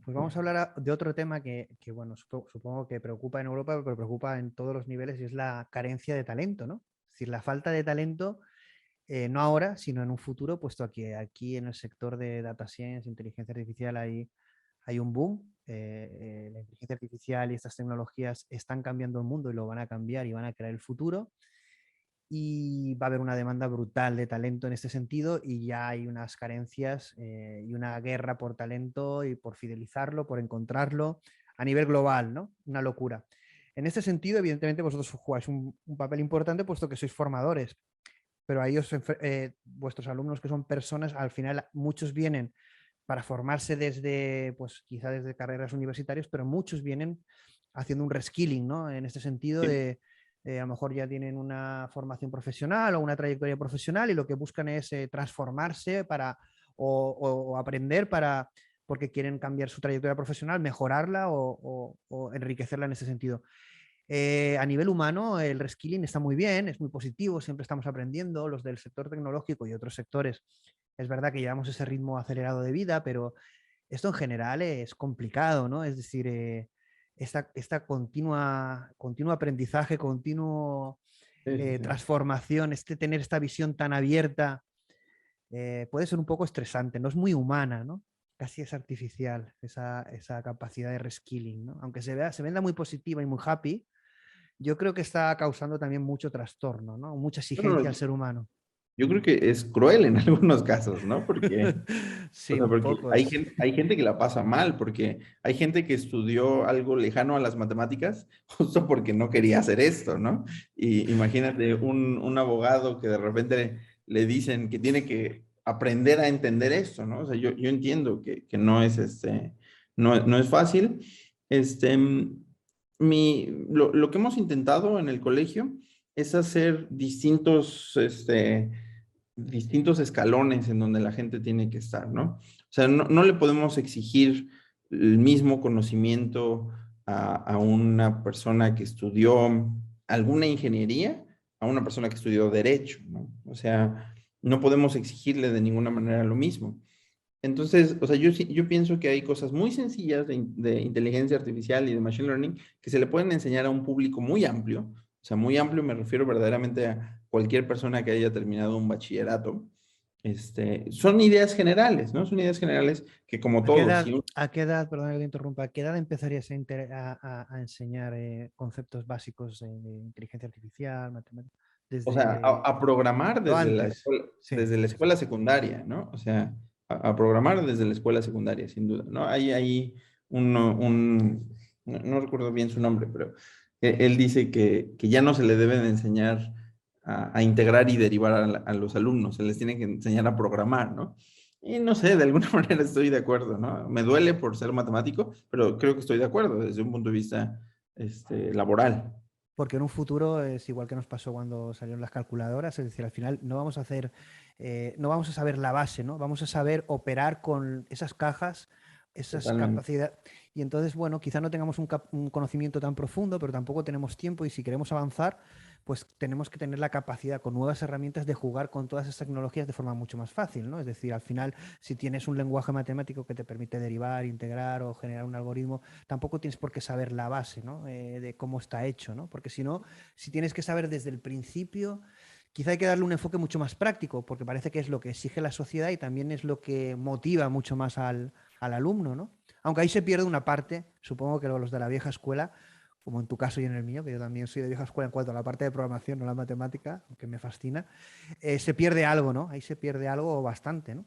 Pues vamos a hablar de otro tema bueno, supongo que preocupa en Europa, pero preocupa en todos los niveles y es la carencia de talento, ¿no? Es decir, la falta de talento, no ahora, sino en un futuro, puesto que aquí en el sector de data science, inteligencia artificial, hay un boom. La inteligencia artificial y estas tecnologías están cambiando el mundo y lo van a cambiar y van a crear el futuro. Y va a haber una demanda brutal de talento en este sentido y ya hay unas carencias y una guerra por talento y por fidelizarlo, por encontrarlo a nivel global, ¿no? Una locura. En este sentido, evidentemente, vosotros jugáis un papel importante puesto que sois formadores, pero ahí vuestros alumnos que son personas, al final muchos vienen para formarse desde, pues quizá desde carreras universitarias, pero muchos vienen haciendo un reskilling, ¿no? En este sentido Sí. de, a lo mejor ya tienen una formación profesional o una trayectoria profesional y lo que buscan es transformarse o aprender porque quieren cambiar su trayectoria profesional, mejorarla o enriquecerla en ese sentido. A nivel humano, el reskilling está muy bien, es muy positivo, siempre estamos aprendiendo, los del sector tecnológico y otros sectores. Es verdad que llevamos ese ritmo acelerado de vida, pero esto en general es complicado, ¿no? Es decir, esta continuo aprendizaje, continuo Sí, sí, sí. transformación, tener esta visión tan abierta, puede ser un poco estresante, no es muy humana, ¿no? Casi es artificial esa capacidad de reskilling, ¿no? Aunque se venda muy positiva y muy happy, yo creo que está causando también mucho trastorno, ¿no? Mucha Bueno, exigencia al ser humano. yo creo que es cruel en algunos casos, ¿no? Porque, o Sí, sea, un porque poco. hay gente que la pasa mal, porque hay gente que estudió algo lejano a las matemáticas justo porque no quería hacer esto, ¿no? Y imagínate un abogado que de repente le dicen que tiene que aprender a entender esto, ¿no? O sea, yo entiendo que no es no es fácil. Este, lo que hemos intentado en el colegio es hacer distintos escalones en donde la gente tiene que estar, ¿no? O sea, no le podemos exigir el mismo conocimiento a una persona que estudió alguna ingeniería, a una persona que estudió derecho, ¿no? O sea, no podemos exigirle de ninguna manera lo mismo. Entonces, o sea, yo pienso que hay cosas muy sencillas de inteligencia artificial y de machine learning que se le pueden enseñar a un público muy amplio. O sea, muy amplio me refiero verdaderamente a cualquier persona que haya terminado un bachillerato. Son ideas generales, ¿no? Son ideas generales que como todos, ¿sí? A qué edad, perdón que te interrumpa, a qué edad empezarías a enseñar conceptos básicos de inteligencia artificial, matemáticas? O sea, Desde a programar o antes. Sí, desde la sí, sí. escuela secundaria, ¿no? O sea, a programar desde la escuela secundaria, sin duda, ¿no? Hay ahí no recuerdo bien su nombre, pero él dice que ya no se le debe de enseñar a integrar y derivar a los alumnos, se les tiene que enseñar a programar, ¿no? Y no sé, de alguna manera estoy de acuerdo, ¿no? Me duele por ser matemático, pero creo que estoy de acuerdo desde un punto de vista laboral. Porque en un futuro es igual que nos pasó cuando salieron las calculadoras, es decir, al final no vamos a no vamos a saber la base, ¿no? Vamos a saber operar con esas cajas, esas Totalmente. capacidades. Y entonces, bueno, quizá no tengamos un conocimiento tan profundo, pero tampoco tenemos tiempo y si queremos avanzar, pues tenemos que tener la capacidad con nuevas herramientas de jugar con todas esas tecnologías de forma mucho más fácil, ¿no? Es decir, al final, si tienes un lenguaje matemático que te permite derivar, integrar o generar un algoritmo, tampoco tienes por qué saber la base, ¿no? De cómo está hecho, ¿no? Porque si no, si tienes que saber desde el principio, quizá hay que darle un enfoque mucho más práctico, porque parece que es lo que exige la sociedad y también es lo que motiva mucho más al alumno, ¿no? Aunque ahí se pierde una parte, supongo que los de la vieja escuela, como en tu caso y en el mío, que yo también soy de vieja escuela en cuanto a la parte de programación, no la matemática, que me fascina, se pierde algo, ¿no? Ahí se pierde algo bastante, ¿no?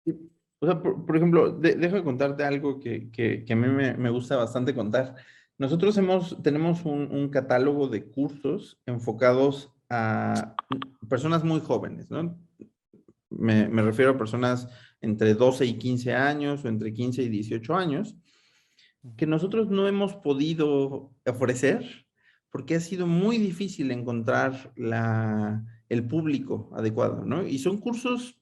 Sí. O sea, por ejemplo, dejo contarte algo que a mí me gusta bastante contar. Nosotros tenemos un catálogo de cursos enfocados a personas muy jóvenes, ¿no? me refiero a personas entre 12 y 15 años o entre 15 y 18 años, que Ujú. nosotros no hemos podido ofrecer porque ha sido muy difícil encontrar el público adecuado, ¿no? Y son cursos,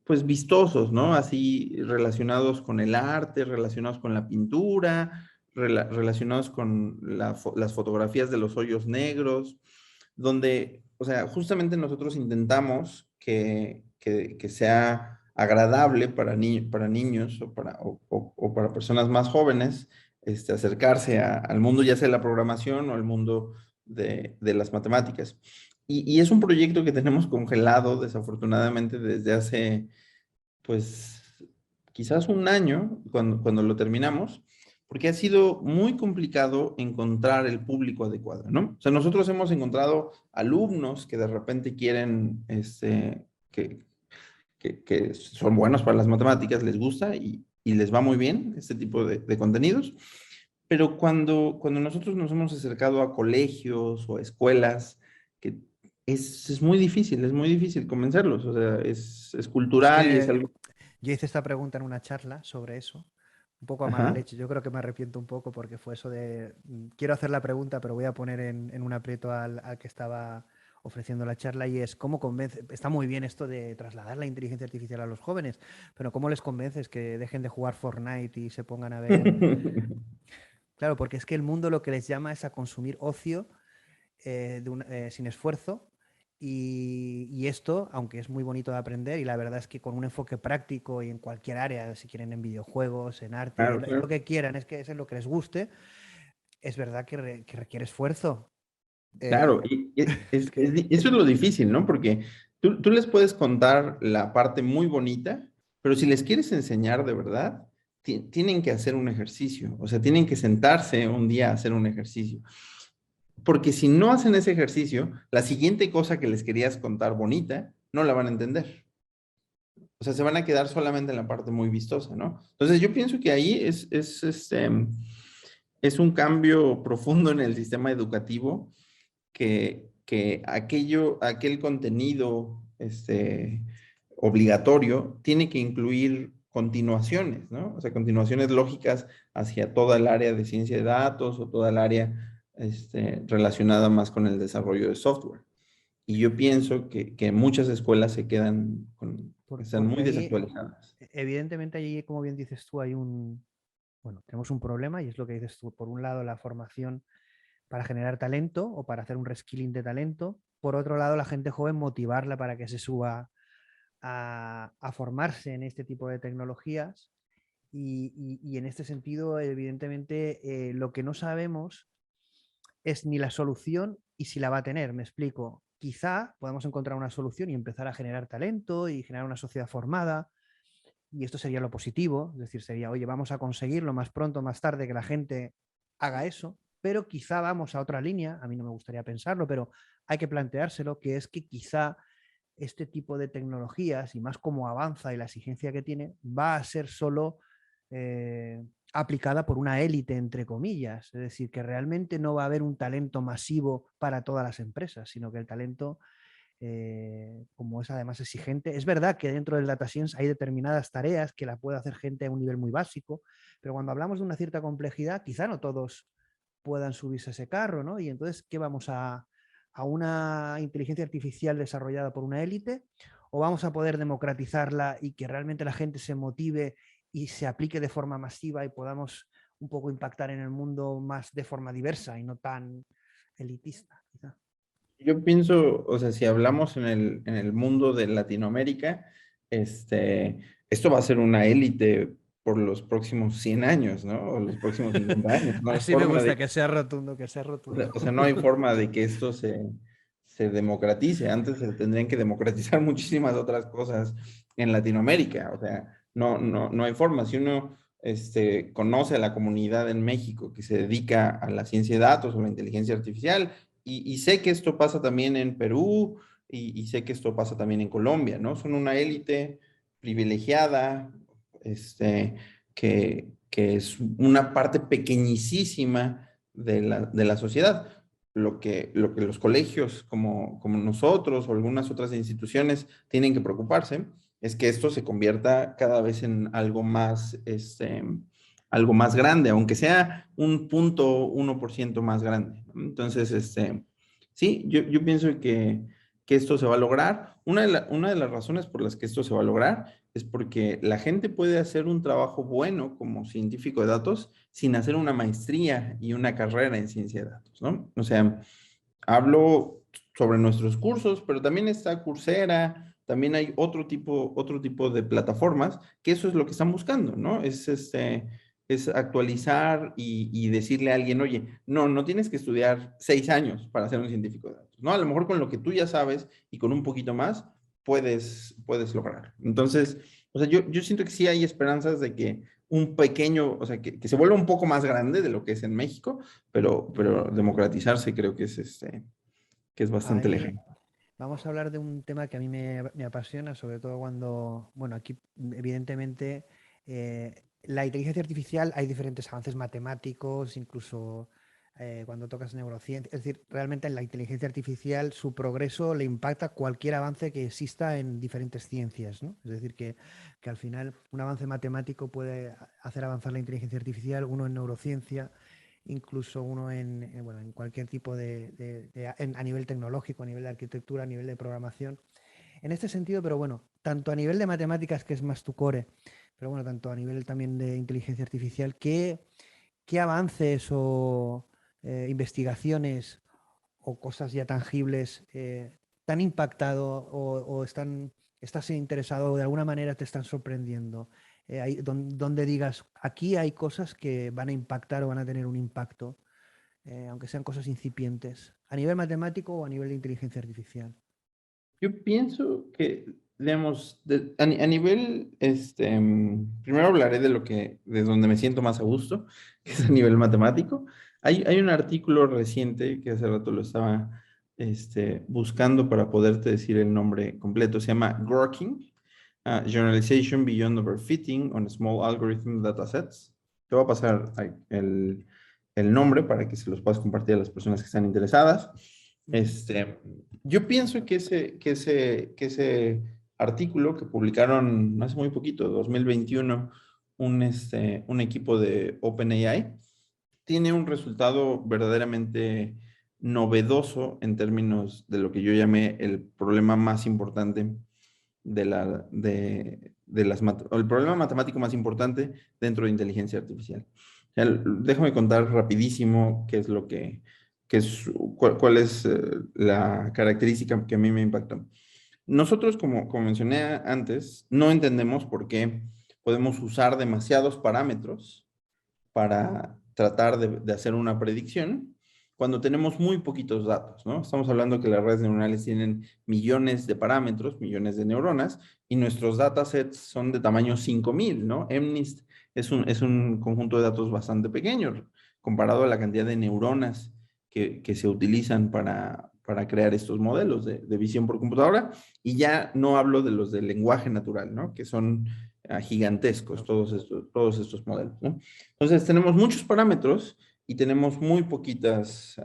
pues, vistosos, ¿no? Así relacionados con el arte, relacionados con la pintura, relacionados con las fotografías de los hoyos negros, donde, o sea, justamente nosotros intentamos que sea agradable para niños o para personas más jóvenes, acercarse al mundo ya sea de la programación o al mundo de las matemáticas. Y es un proyecto que tenemos congelado, desafortunadamente, desde hace, pues, quizás un año, cuando lo terminamos, porque ha sido muy complicado encontrar el público adecuado, ¿no? O sea, nosotros hemos encontrado alumnos que de repente quieren, que son buenos para las matemáticas, les gusta y les va muy bien este tipo de contenidos, pero cuando nosotros nos hemos acercado a colegios o a escuelas, que es muy difícil convencerlos, o sea, es Es cultural y es que algo. yo hice esta pregunta en una charla sobre eso, un poco a mala Ajá. leche. Yo creo que me arrepiento un poco porque fue eso de, quiero hacer la pregunta, pero voy a poner en un aprieto al que estaba ofreciendo la charla y es cómo convence, está muy bien esto de trasladar la inteligencia artificial a los jóvenes, pero ¿cómo les convences que dejen de jugar Fortnite y se pongan a ver? Claro, porque es que el mundo lo que les llama es a consumir ocio sin esfuerzo. Y esto, aunque es muy bonito de aprender, y la verdad es que con un enfoque práctico y en cualquier área, si quieren en videojuegos, en arte, Claro, en lo claro. que quieran, es que es en lo que les guste, es verdad que requiere esfuerzo. Claro, Eh, y es que, eso es lo difícil, ¿no? Porque tú les puedes contar la parte muy bonita, pero si les quieres enseñar de verdad, tienen que hacer un ejercicio, o sea, tienen que sentarse un día a hacer un ejercicio. Porque si no hacen ese ejercicio, la siguiente cosa que les querías contar bonita, no la van a entender. O sea, se van a quedar solamente en la parte muy vistosa, ¿no? Entonces yo pienso que ahí es un cambio profundo en el sistema educativo que aquel contenido obligatorio tiene que incluir continuaciones, ¿no? O sea, continuaciones lógicas hacia toda el área de ciencia de datos o toda el área relacionada más con el desarrollo de software. Y yo pienso que muchas escuelas se quedan están porque muy ahí, desactualizadas. evidentemente, allí, como bien dices tú, bueno, tenemos un problema y es lo que dices tú. Por un lado, la formación para generar talento o para hacer un reskilling de talento. Por otro lado, la gente joven motivarla para que se suba a formarse en este tipo de tecnologías. Y en este sentido, evidentemente, lo que no sabemos es ni la solución y si la va a tener. Me explico. Quizá podamos encontrar una solución y empezar a generar talento y generar una sociedad formada. Y esto sería lo positivo, es decir, sería, oye, vamos a conseguirlo más pronto o más tarde que la gente haga eso, pero quizá vamos a otra línea, a mí no me gustaría pensarlo, pero hay que planteárselo, que es que quizá este tipo de tecnologías y más como avanza y la exigencia que tiene, va a ser solo aplicada por una élite, entre comillas. Es decir, que realmente no va a haber un talento masivo para todas las empresas, sino que el talento, como es además exigente, es verdad que dentro del data science hay determinadas tareas que la puede hacer gente a un nivel muy básico, pero cuando hablamos de una cierta complejidad, quizá no todos puedan subirse a ese carro, ¿no? Y entonces, ¿qué vamos a una inteligencia artificial desarrollada por una élite? ¿O vamos a poder democratizarla y que realmente la gente se motive y se aplique de forma masiva y podamos un poco impactar en el mundo más de forma diversa y no tan elitista, quizá? Yo pienso, o sea, si hablamos en el mundo de Latinoamérica, esto va a ser una élite por los próximos 100 años, ¿no? O los próximos 50 años. No hay Así me forma gusta de, que sea rotundo, que sea o sea, rotundo. o sea, no hay forma de que esto se democratice. Antes se tendrían que democratizar muchísimas otras cosas en Latinoamérica. O sea, no hay forma. Si uno conoce a la comunidad en México que se dedica a la ciencia de datos o la inteligencia artificial, y sé que esto pasa también en Perú y sé que esto pasa también en Colombia, ¿no? Son una élite privilegiada, que es una parte pequeñísima de la sociedad. lo que los colegios como nosotros o algunas otras instituciones tienen que preocuparse es que esto se convierta cada vez en algo más grande, aunque sea un 0,1% más grande, ¿no? Entonces, sí, yo pienso que esto se va a lograr. Una de las razones por las que esto se va a lograr es porque la gente puede hacer un trabajo bueno como científico de datos sin hacer una maestría y una carrera en ciencia de datos, ¿no? O sea, hablo sobre nuestros cursos, pero también está Coursera, también hay otro tipo de plataformas que eso es lo que están buscando, ¿no? Es actualizar y decirle a alguien, oye, no tienes que estudiar 6 años para ser un científico de datos, ¿no? A lo mejor con lo que tú ya sabes y con un poquito más puedes lograr. Entonces, o sea, yo siento que sí hay esperanzas de que un pequeño, o sea, que se vuelva un poco más grande de lo que es en México, pero democratizarse creo que es bastante Ahí lejano. vamos a hablar de un tema que a mí me apasiona, sobre todo cuando, bueno, aquí evidentemente la inteligencia artificial hay diferentes avances matemáticos, incluso cuando tocas neurociencia. Es decir, realmente en la inteligencia artificial su progreso le impacta cualquier avance que exista en diferentes ciencias, ¿no? Es decir, que al final un avance matemático puede hacer avanzar la inteligencia artificial, uno en neurociencia, incluso uno bueno, en cualquier tipo a nivel tecnológico, a nivel de arquitectura, a nivel de programación. En este sentido, pero bueno, tanto a nivel de matemáticas, que es más tu core, pero bueno, tanto a nivel también de inteligencia artificial, ¿qué avances o investigaciones o cosas ya tangibles te han impactado o estás interesado o de alguna manera te están sorprendiendo? Donde digas, aquí hay cosas que van a impactar o van a tener un impacto, aunque sean cosas incipientes, a nivel matemático o a nivel de inteligencia artificial. Yo pienso que, digamos, a nivel, primero hablaré de donde me siento más a gusto, que es a nivel matemático. Hay un artículo reciente que hace rato lo estaba, buscando para poderte decir el nombre completo. Se llama Grokking, Generalization Beyond Overfitting on Small Algorithm Datasets. Te voy a pasar ahí el nombre para que se los puedas compartir a las personas que están interesadas. Ujú. Este, yo pienso que ese artículo que publicaron hace muy poquito, 2021, un equipo de OpenAI, tiene un resultado verdaderamente novedoso en términos de lo que yo llamé el problema más importante el problema matemático más importante dentro de inteligencia artificial. Déjame contar rapidísimo cuál es la característica que a mí me impactó. Nosotros, como mencioné antes, no entendemos por qué podemos usar demasiados parámetros para tratar de hacer una predicción cuando tenemos muy poquitos datos, ¿no? Estamos hablando que las redes neuronales tienen millones de parámetros, millones de neuronas, y nuestros datasets son de tamaño 5000, ¿no? MNIST es un conjunto de datos bastante pequeño comparado a la cantidad de neuronas que se utilizan para crear estos modelos de visión por computadora, y ya no hablo de los del lenguaje natural, ¿no? Que son gigantescos Claro. todos estos modelos, ¿no? Entonces, tenemos muchos parámetros y tenemos muy poquitos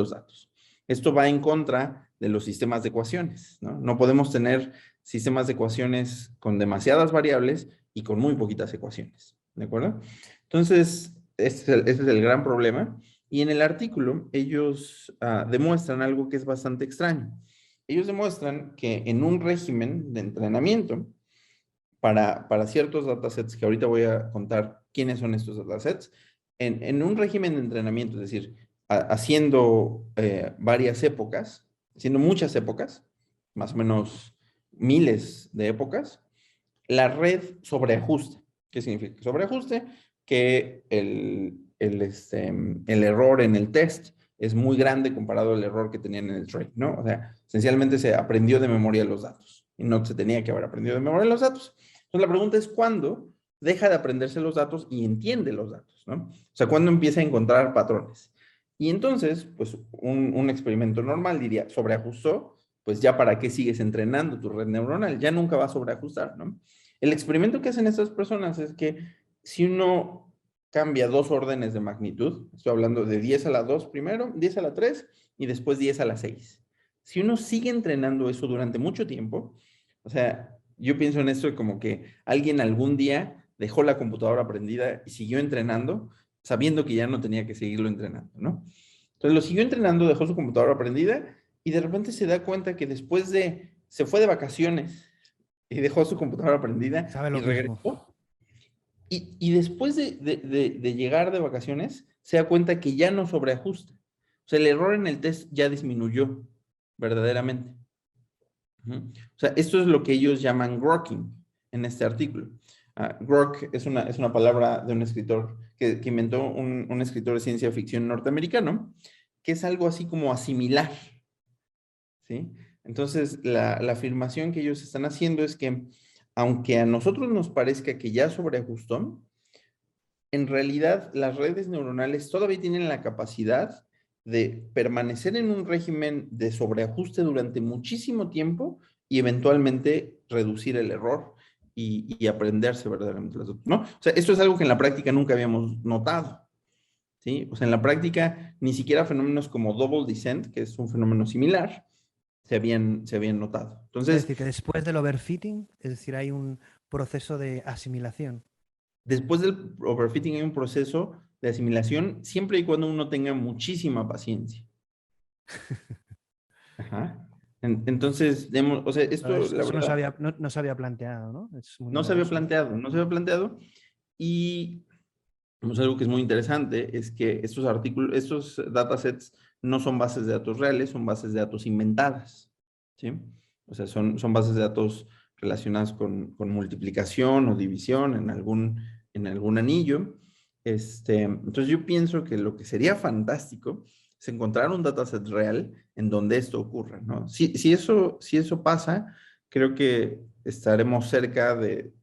datos. Esto va en contra de los sistemas de ecuaciones, ¿no? No podemos tener sistemas de ecuaciones con demasiadas variables y con muy poquitas ecuaciones, ¿de acuerdo? Entonces, ese es el gran problema. Y en el artículo, ellos demuestran algo que es bastante extraño. Ellos demuestran que en un régimen de entrenamiento, para ciertos datasets, que ahorita voy a contar quiénes son estos datasets, en un régimen de entrenamiento, es decir, haciendo varias épocas, haciendo muchas épocas, más o menos miles de épocas, la red sobreajusta. ¿Qué significa? Sobreajuste que el error en el test es muy grande comparado al error que tenían en el trade, ¿no? O sea, esencialmente se aprendió de memoria los datos y no se tenía que haber aprendido de memoria los datos. Entonces la pregunta es cuándo deja de aprenderse los datos y entiende los datos, ¿no? O sea, cuándo empieza a encontrar patrones. Y entonces, pues un experimento normal diría, sobreajustó, pues ya para qué sigues entrenando tu red neuronal, ya nunca va a sobreajustar, ¿no? El experimento que hacen estas personas es que si uno cambia 2 órdenes de magnitud. Estoy hablando de 10 a la 2 primero, 10 a la 3 y después 10 a la 6. Si uno sigue entrenando eso durante mucho tiempo, o sea, yo pienso en esto como que alguien algún día dejó la computadora prendida y siguió entrenando, sabiendo que ya no tenía que seguirlo entrenando, ¿no? Entonces lo siguió entrenando, dejó su computadora prendida y de repente se da cuenta que se fue de vacaciones y dejó su computadora prendida Sabe y lo mismo. regresó y después de llegar de vacaciones, se da cuenta que ya no sobreajusta. O sea, el error en el test ya disminuyó, verdaderamente. O sea, esto es lo que ellos llaman grokking en este artículo. Grok es una palabra de un escritor que inventó un escritor de ciencia ficción norteamericano, que es algo así como asimilar, ¿sí? Entonces, la afirmación que ellos están haciendo es que, aunque a nosotros nos parezca que ya sobreajustó, en realidad las redes neuronales todavía tienen la capacidad de permanecer en un régimen de sobreajuste durante muchísimo tiempo y eventualmente reducir el error y aprenderse verdaderamente las otras, ¿no? O sea, esto es algo que en la práctica nunca habíamos notado, ¿sí? O sea, en la práctica ni siquiera fenómenos como double descent, que es un fenómeno similar, se habían notado. Es Entonces, decir, que después del overfitting, es decir, hay un proceso de asimilación. después del overfitting hay un proceso de asimilación siempre y cuando uno tenga muchísima paciencia. Ajá. Entonces, o sea, esto, la Eso verdad, no se había planteado, ¿no? Es muy no se había novedoso. planteado, no se había planteado. Y pues, algo que es muy interesante es que estos datasets no son bases de datos reales, son bases de datos inventadas, ¿sí? O sea, son bases de datos relacionadas con multiplicación o división en algún anillo. Entonces yo pienso que lo que sería fantástico es encontrar un dataset real en donde esto ocurra, ¿no? Si eso pasa, creo que estaremos cerca de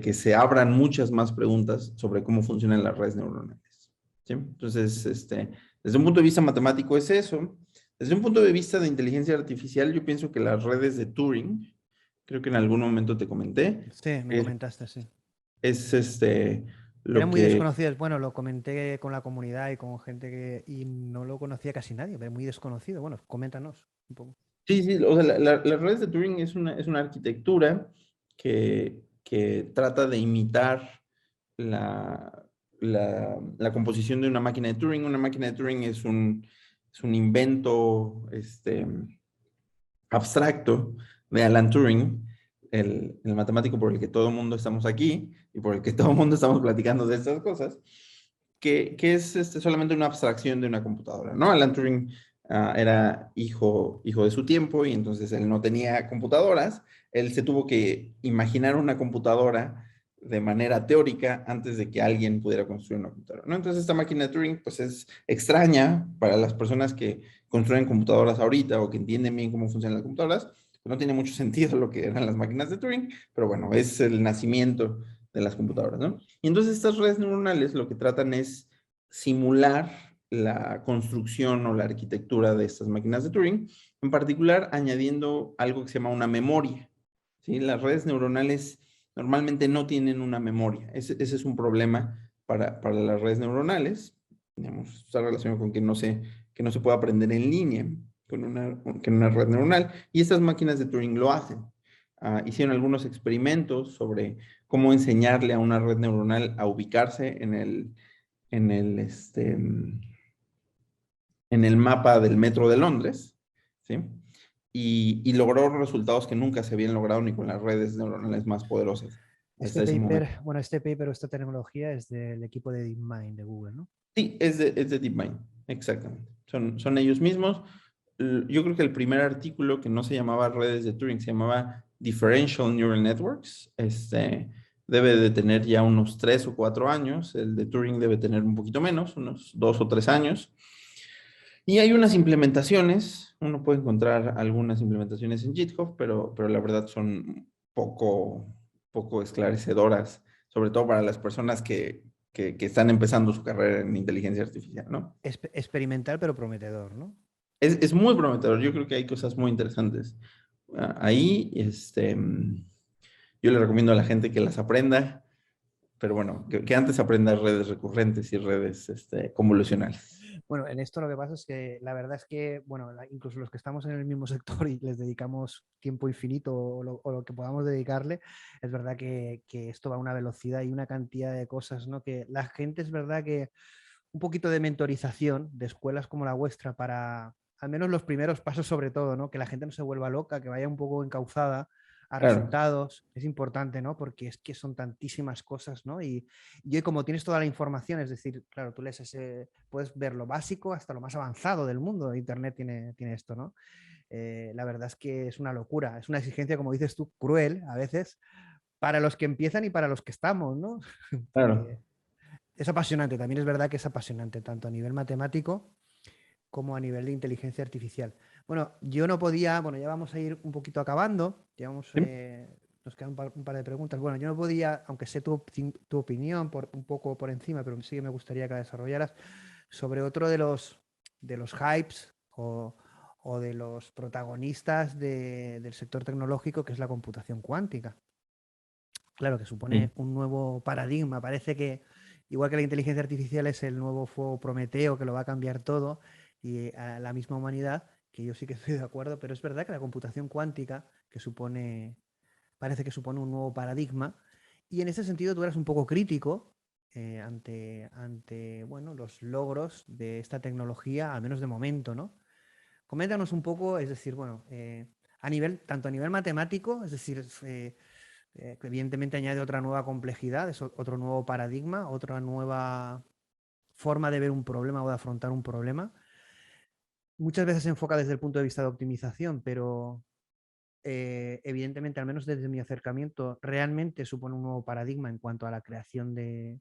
que se abran muchas más preguntas sobre cómo funcionan las redes neuronales, ¿sí? Entonces, desde un punto de vista matemático es eso. Desde un punto de vista de inteligencia artificial, yo pienso que las redes de Turing, creo que en algún momento te comenté, Sí, me es, comentaste, sí. es Eran lo muy que. desconocidas. Bueno, lo comenté con la comunidad y con gente que... Y no lo conocía casi nadie, pero muy desconocido. Bueno, coméntanos un poco. Sí, sí, o sea, las redes de Turing es una arquitectura que trata de imitar la, la composición de una máquina de Turing. Una máquina de Turing es un invento abstracto de Alan Turing, el matemático por el que todo el mundo estamos aquí y por el que todo el mundo estamos platicando de estas cosas, que es solamente una abstracción de una computadora, ¿no? Alan Turing era hijo de su tiempo y entonces él no tenía computadoras. Él se tuvo que imaginar una computadora de manera teórica antes de que alguien pudiera construir una computadora, ¿no? Entonces esta máquina de Turing pues es extraña para las personas que construyen computadoras ahorita o que entienden bien cómo funcionan las computadoras. Pues no tiene mucho sentido lo que eran las máquinas de Turing, pero bueno, es el nacimiento de las computadoras, ¿no? Y entonces estas redes neuronales lo que tratan es simular la construcción o la arquitectura de estas máquinas de Turing, en particular añadiendo algo que se llama una memoria, ¿sí? Las redes neuronales normalmente no tienen una memoria. Ese es un problema para las redes neuronales. Digamos, está relacionado con que no se puede aprender en línea con una red neuronal. Y estas máquinas de Turing lo hacen. Hicieron algunos experimentos sobre cómo enseñarle a una red neuronal a ubicarse en el, este, en el mapa del metro de Londres, ¿sí? Y logró resultados que nunca se habían logrado ni con las redes neuronales más poderosas hasta ese momento. Este paper o esta tecnología es del equipo de DeepMind de Google, ¿no? Sí, es de DeepMind, exactamente. Son ellos mismos. Yo creo que el primer artículo que no se llamaba redes de Turing, se llamaba Differential Neural Networks, debe de tener ya unos 3 o 4 años. El de Turing debe tener un poquito menos, unos 2 o 3 años. Y hay unas implementaciones, uno puede encontrar algunas implementaciones en GitHub, pero la verdad son poco esclarecedoras, sobre todo para las personas que están empezando su carrera en inteligencia artificial, ¿no? Experimental, pero prometedor, ¿no? Es muy prometedor, yo creo que hay cosas muy interesantes ahí. Yo le recomiendo a la gente que las aprenda. pero bueno, que antes aprendas redes recurrentes y redes convolucionales. Bueno, en esto lo que pasa es que la verdad es que, bueno, incluso los que estamos en el mismo sector y les dedicamos tiempo infinito o lo que podamos dedicarle, es verdad que esto va a una velocidad y una cantidad de cosas, ¿no? Que la gente es verdad que un poquito de mentorización de escuelas como la vuestra para, al menos los primeros pasos sobre todo, ¿no? Que la gente no se vuelva loca, que vaya un poco encauzada a Claro, resultados, es importante, ¿no? Porque es que son tantísimas cosas, ¿no? Y hoy como tienes toda la información, es decir, claro, tú lees puedes ver lo básico hasta lo más avanzado del mundo, Internet tiene esto, ¿no? La verdad es que es una locura, es una exigencia, como dices tú, cruel a veces, para los que empiezan y para los que estamos, ¿no? claro. Es apasionante, también es verdad que es apasionante, tanto a nivel matemático como a nivel de inteligencia artificial. Bueno, yo no podía, bueno, ya vamos a ir un poquito acabando, Sí, nos quedan un par de preguntas. Bueno, yo no podía, aunque sé tu opinión un poco por encima, pero sí que me gustaría que la desarrollaras sobre otro de los hypes o de los protagonistas del sector tecnológico, que es la computación cuántica. Claro, que supone sí, un nuevo paradigma. Parece que, igual que la inteligencia artificial es el nuevo fuego Prometeo que lo va a cambiar todo y a la misma humanidad, que yo sí que estoy de acuerdo, pero es verdad que la computación cuántica, parece que supone un nuevo paradigma, y en ese sentido tú eras un poco crítico ante bueno, los logros de esta tecnología, al menos de momento, ¿no? Coméntanos un poco, es decir, bueno, tanto a nivel matemático, es decir, que evidentemente añade otra nueva complejidad, es otro nuevo paradigma, otra nueva forma de ver un problema o de afrontar un problema. Muchas veces se enfoca desde el punto de vista de optimización, pero evidentemente, al menos desde mi acercamiento, realmente supone un nuevo paradigma en cuanto a la creación de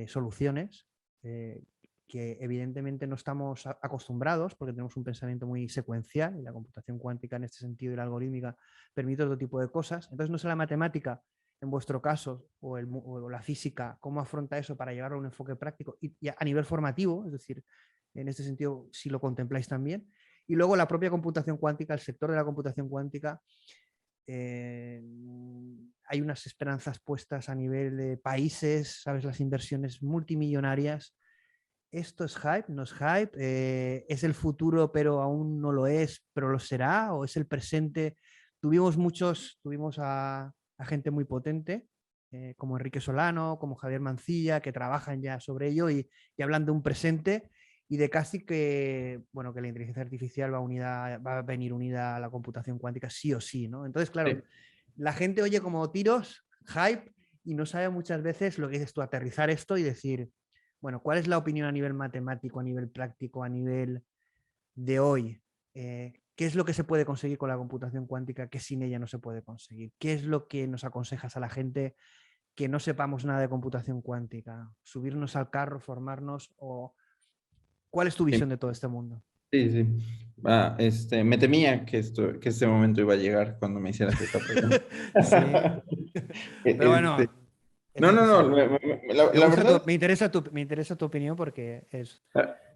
soluciones eh, que evidentemente no estamos acostumbrados porque tenemos un pensamiento muy secuencial y la computación cuántica en este sentido y la algorítmica permite otro tipo de cosas. Entonces no sé la matemática en vuestro caso o la física, cómo afronta eso para llevarlo a un enfoque práctico y a nivel formativo, es decir, en este sentido si lo contempláis también. Y luego la propia computación cuántica, el sector de la computación cuántica, eh, hay unas esperanzas puestas a nivel de países, ¿sabes? Las inversiones multimillonarias. ¿Esto es hype? ¿No es hype? ¿Es el futuro pero aún no lo es, pero lo será? ¿O es el presente? Tuvimos a gente muy potente, como Enrique Solano, como Javier Mancilla, que trabajan ya sobre ello y hablan de un presente y de casi que, bueno, que la inteligencia artificial va a venir unida a la computación cuántica sí o sí, ¿no? Entonces, claro, sí. la gente oye como tiros, hype, y no sabe muchas veces lo que dices tú, aterrizar esto y decir, bueno, ¿cuál es la opinión a nivel matemático, a nivel práctico, a nivel de hoy? ¿Qué es lo que se puede conseguir con la computación cuántica que sin ella no se puede conseguir? ¿Qué es lo que nos aconsejas a la gente que no sepamos nada de computación cuántica? ¿Subirnos al carro, formarnos o cuál es tu Sí. visión de todo este mundo? Sí, sí. Me temía que este momento iba a llegar cuando me hicieras esta pregunta. Sí, pero Este, bueno, es no, no, no. necesario. Me La gusta verdad, me interesa tu opinión porque es...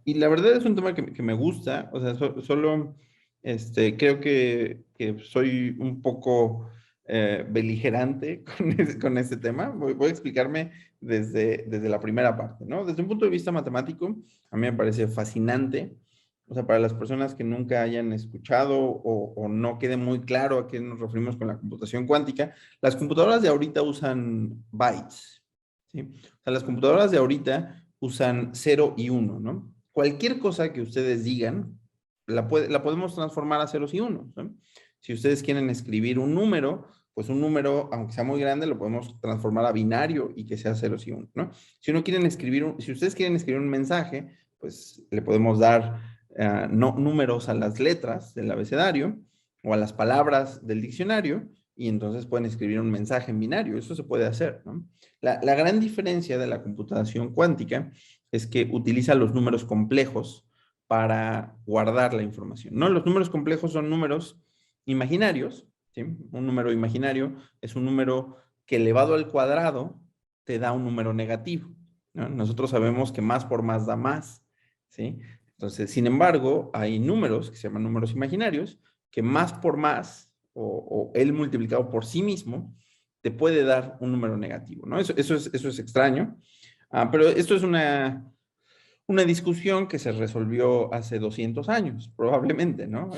y la verdad es un tema que me gusta. O sea, solo creo que soy un poco beligerante con ese tema. Voy a explicarme desde la primera parte, ¿no? Desde un punto de vista matemático, a mí me parece fascinante. O sea, para las personas que nunca hayan escuchado o no quede muy claro a qué nos referimos con la computación cuántica, las computadoras de ahorita usan bytes, ¿sí? O sea, las computadoras de ahorita usan 0 y 1, ¿no? Cualquier cosa que ustedes digan, la podemos transformar a ceros y unos, ¿no? Si ustedes quieren escribir un número, pues un número, aunque sea muy grande, lo podemos transformar a binario y que sea ceros y unos, ¿no? Si ustedes quieren escribir un mensaje, pues le podemos dar no, números a las letras del abecedario o a las palabras del diccionario y entonces pueden escribir un mensaje en binario. Eso se puede hacer, ¿no? La gran diferencia de la computación cuántica es que utiliza los números complejos para guardar la información, ¿no? Los números complejos son números imaginarios, ¿sí? Un número imaginario es un número que elevado al cuadrado te da un número negativo, ¿no? Nosotros sabemos que más por más da más, ¿sí? Entonces, sin embargo, hay números que se llaman números imaginarios que más por más o él multiplicado por sí mismo te puede dar un número negativo, ¿no? Eso es extraño. Pero esto es una discusión que se resolvió hace 200 años, probablemente, ¿no?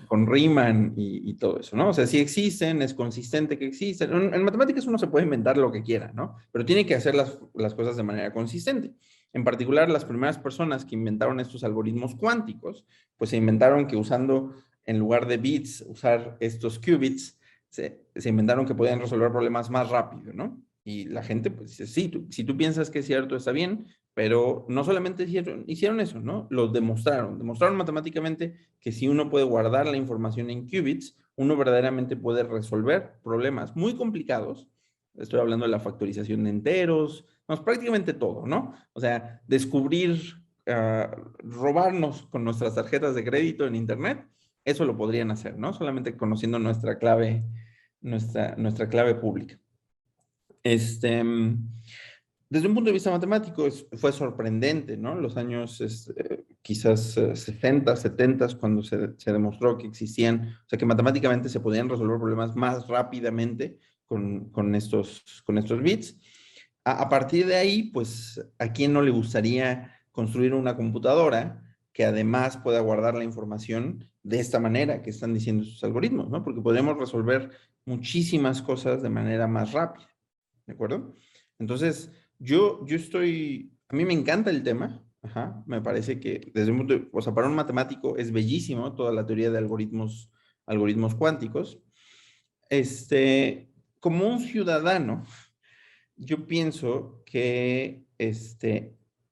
Con Riemann y todo eso, ¿no? O sea, si existen, es consistente que existen. En matemáticas uno se puede inventar lo que quiera, ¿no? Pero tiene que hacer las cosas de manera consistente. En particular, las primeras personas que inventaron estos algoritmos cuánticos, pues se inventaron que usando, en lugar de bits, usar estos qubits, se inventaron que podían resolver problemas más rápido, ¿no? Y la gente, pues dice, sí, si tú piensas que es cierto, está bien, pero no solamente hicieron eso, ¿no? Lo demostraron matemáticamente que si uno puede guardar la información en qubits, uno verdaderamente puede resolver problemas muy complicados. Estoy hablando de la factorización de enteros, no, prácticamente todo, ¿no? O sea, descubrir, robarnos con nuestras tarjetas de crédito en Internet, eso lo podrían hacer, ¿no? Solamente conociendo nuestra clave pública. Desde un punto de vista matemático fue sorprendente, ¿no? Los años quizás 60, 70, cuando se demostró que existían, o sea, que matemáticamente se podían resolver problemas más rápidamente con estos bits. A partir de ahí, pues, ¿a quién no le gustaría construir una computadora que además pueda guardar la información de esta manera que están diciendo sus algoritmos, ¿no? Porque podríamos resolver muchísimas cosas de manera más rápida, ¿de acuerdo? Entonces, a mí me encanta el tema, ajá, me parece que desde un o sea, para un matemático es bellísimo toda la teoría de algoritmos cuánticos. Como un ciudadano, yo pienso que,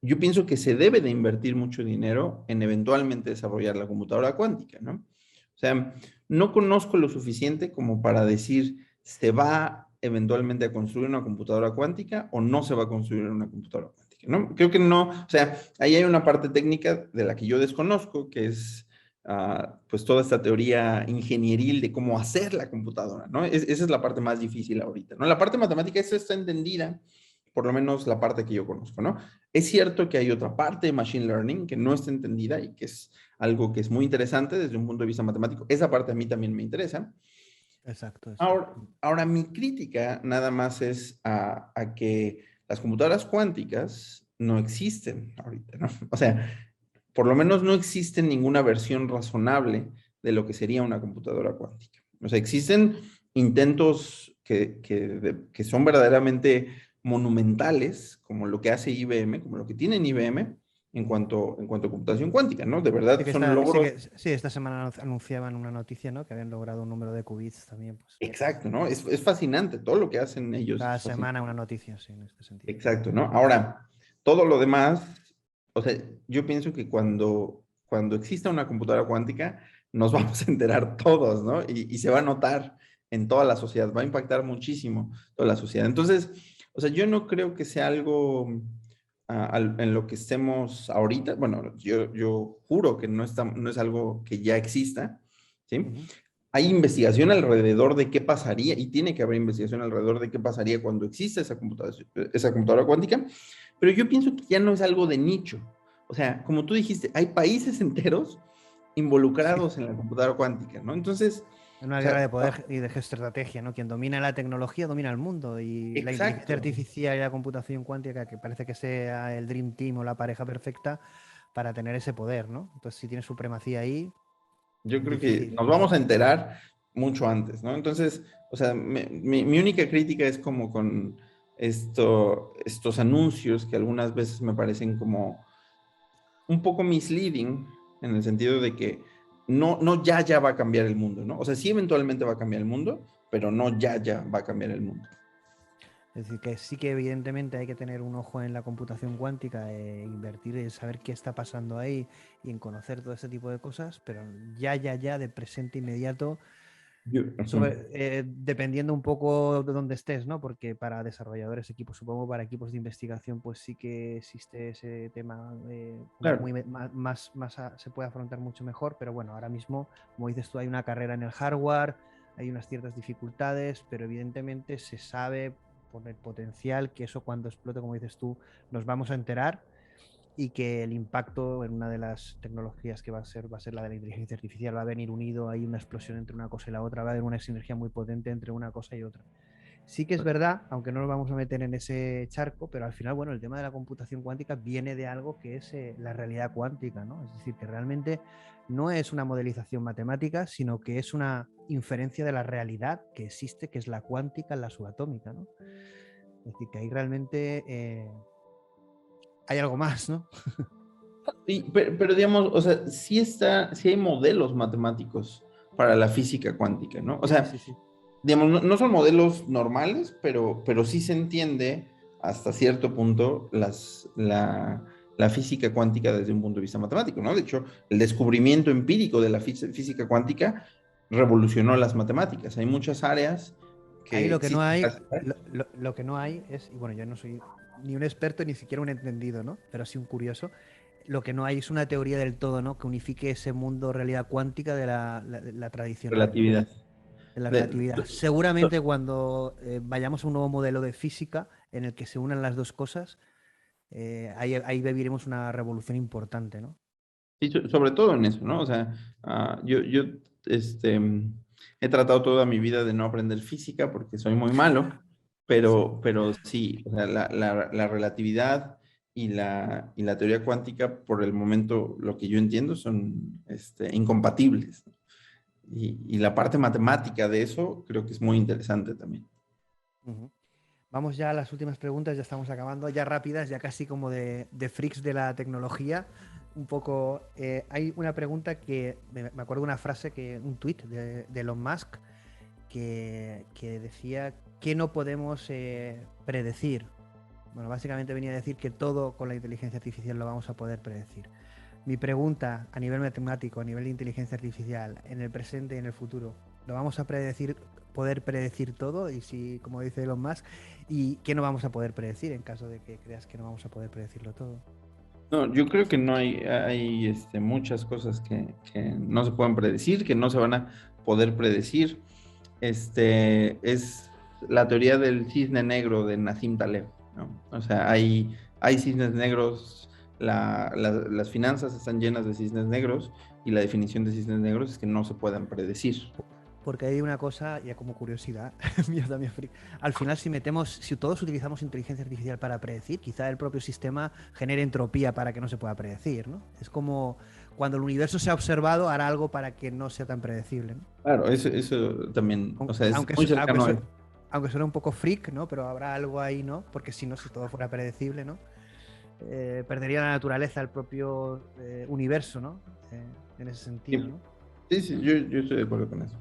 yo pienso que se debe de invertir mucho dinero en eventualmente desarrollar la computadora cuántica, ¿no? O sea, no conozco lo suficiente como para decir, ¿se va eventualmente a construir una computadora cuántica o no se va a construir una computadora cuántica? ¿No? Creo que no, o sea, ahí hay una parte técnica de la que yo desconozco, que es pues toda esta teoría ingenieril de cómo hacer la computadora, ¿no? Esa es la parte más difícil ahorita, ¿no? La parte matemática, esa está entendida, por lo menos la parte que yo conozco, ¿no? Es cierto que hay otra parte de Machine Learning que no está entendida y que es algo que es muy interesante desde un punto de vista matemático. Esa parte a mí también me interesa. Exacto, sí. Ahora mi crítica nada más es a que las computadoras cuánticas no existen ahorita, ¿no? O sea, por lo menos no existe ninguna versión razonable de lo que sería una computadora cuántica. O sea, existen intentos que son verdaderamente monumentales, como lo que hace IBM, como lo que tiene IBM en cuanto a computación cuántica, ¿no? De Sí, verdad que son logros. sí, esta semana anunciaban una noticia, ¿no? Que habían logrado un número de qubits también. Pues, Exacto, ¿no? Es fascinante, todo lo que hacen ellos cada es fascinante. semana una noticia, sí, en este sentido. Exacto, ¿no? Ahora, todo lo demás, o sea, yo pienso que cuando exista una computadora cuántica, nos vamos a enterar todos, ¿no? Y se va a notar en toda la sociedad, va a impactar muchísimo toda la sociedad. Entonces, o sea, yo no creo que sea algo en lo que estemos ahorita. Bueno, yo juro que no es algo que ya exista, ¿sí? Ujú. Hay investigación alrededor de qué pasaría, y tiene que haber investigación alrededor de qué pasaría cuando exista esa computadora cuántica, pero yo pienso que ya no es algo de nicho. O sea, como tú dijiste, hay países enteros Sí, involucrados en la computadora cuántica, ¿no? Entonces, en una o guerra sea, de poder y de geoestrategia, ¿no? Quien domina la tecnología domina el mundo y la inteligencia exacto. artificial y la computación cuántica, que parece que sea el Dream Team o la pareja perfecta para tener ese poder, ¿no? Entonces, si tiene supremacía ahí, Yo creo que difícil. nos vamos a enterar mucho antes, ¿no? Entonces, o sea, mi única crítica es como con estos anuncios que algunas veces me parecen como un poco misleading en el sentido de que no ya va a cambiar el mundo, ¿no? O sea, sí eventualmente va a cambiar el mundo, pero no ya va a cambiar el mundo. Es decir, que sí que evidentemente hay que tener un ojo en la computación cuántica, invertir en saber qué está pasando ahí y en conocer todo ese tipo de cosas, pero ya, de presente inmediato, dependiendo un poco de dónde estés, ¿no? Porque para desarrolladores, equipos, supongo para equipos de investigación, pues sí que existe ese tema Claro, se puede afrontar mucho mejor, pero bueno, ahora mismo, como dices tú, hay una carrera en el hardware, hay unas ciertas dificultades, pero evidentemente se sabe por el potencial que eso cuando explote, como dices tú, nos vamos a enterar y que el impacto en una de las tecnologías que va a ser la de la inteligencia artificial, va a venir unido, hay una explosión entre una cosa y la otra, va a haber una sinergia muy potente entre una cosa y otra. Sí que es verdad, aunque no nos vamos a meter en ese charco, pero al final, bueno, el tema de la computación cuántica viene de algo que es la realidad cuántica, ¿no? Es decir, que realmente no es una modelización matemática, sino que es una inferencia de la realidad que existe, que es la cuántica en la subatómica, ¿no? Es decir, que ahí realmente hay algo más, ¿no? Pero, digamos, o sea, sí hay modelos matemáticos para la física cuántica, ¿no? O Sí, sea, sí, sí. digamos, no son modelos normales, pero sí se entiende hasta cierto punto la física cuántica desde un punto de vista matemático, ¿no? De hecho, el descubrimiento empírico de la física cuántica revolucionó las matemáticas. Hay muchas áreas Ahí que lo que no existen. hay, lo que no hay es, y bueno, yo no soy ni un experto ni siquiera un entendido, ¿no? Pero sí un curioso. Lo que no hay es una teoría del todo, ¿no? Que unifique ese mundo realidad cuántica de la tradicional, ¿no? Relatividad. De la De- relatividad. Seguramente cuando vayamos a un nuevo modelo de física en el que se unan las dos cosas, ahí viviremos una revolución importante, ¿no? Sí, sobre todo en eso, ¿no? O sea, yo este, he tratado toda mi vida de no aprender física porque soy muy malo, Sí. pero sí, o sea, la relatividad y la teoría cuántica, por el momento, lo que yo entiendo, son incompatibles, ¿no? Y la parte matemática de eso creo que es muy interesante también. Ujú. Vamos ya a las últimas preguntas, ya estamos acabando, ya rápidas, ya casi como de freaks de la tecnología. Un poco, hay una pregunta que me acuerdo de una frase, un tuit de Elon Musk que decía que no podemos predecir. Bueno, básicamente venía a decir que todo con la inteligencia artificial lo vamos a poder predecir. Mi pregunta a nivel matemático, a nivel de inteligencia artificial, en el presente y en el futuro, ¿lo vamos a poder predecir todo? Y si, como dice Elon Musk, ¿y qué no vamos a poder predecir en caso de que creas que no vamos a poder predecirlo todo? No, yo creo que no hay muchas cosas que no se pueden predecir, que no se van a poder predecir. Es la teoría del cisne negro de Nassim Taleb, ¿no? O sea, hay cisnes negros, las finanzas están llenas de cisnes negros y la definición de cisnes negros es que no se puedan predecir. Porque hay una cosa, ya como curiosidad, mía también, al final si todos utilizamos inteligencia artificial para predecir, quizá el propio sistema genere entropía para que no se pueda predecir, ¿no? Es como cuando el universo se ha observado, hará algo para que no sea tan predecible, ¿no? Claro, eso también, o sea, es Aunque, muy cercano a eso. aunque suene un poco freak, ¿no? Pero habrá algo ahí, ¿no? Porque si no, si todo fuera predecible, ¿no? Perdería la naturaleza, el propio universo, ¿no? En ese Sí, sentido, ¿no? sí, sí, yo estoy de acuerdo con eso.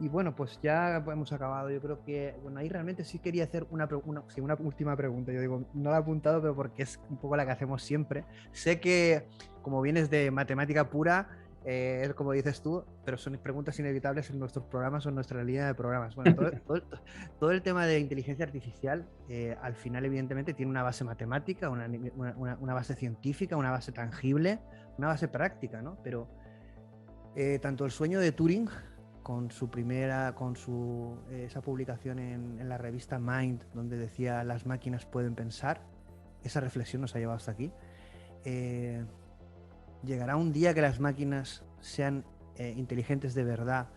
Y bueno, pues ya hemos acabado. Yo creo que, bueno, ahí realmente sí quería hacer una última pregunta. Yo digo, no la he apuntado, pero porque es un poco la que hacemos siempre. Sé que, como vienes de matemática pura, es como dices tú, pero son preguntas inevitables en nuestros programas o en nuestra línea de programas. Bueno, todo el tema de inteligencia artificial, al final, evidentemente, tiene una base matemática, una base científica, una base tangible, una base práctica, ¿no? Pero tanto el sueño de Turing esa publicación en la revista Mind, donde decía las máquinas pueden pensar, esa reflexión nos ha llevado hasta aquí. Eh, Llegará un día que las máquinas sean inteligentes de verdad.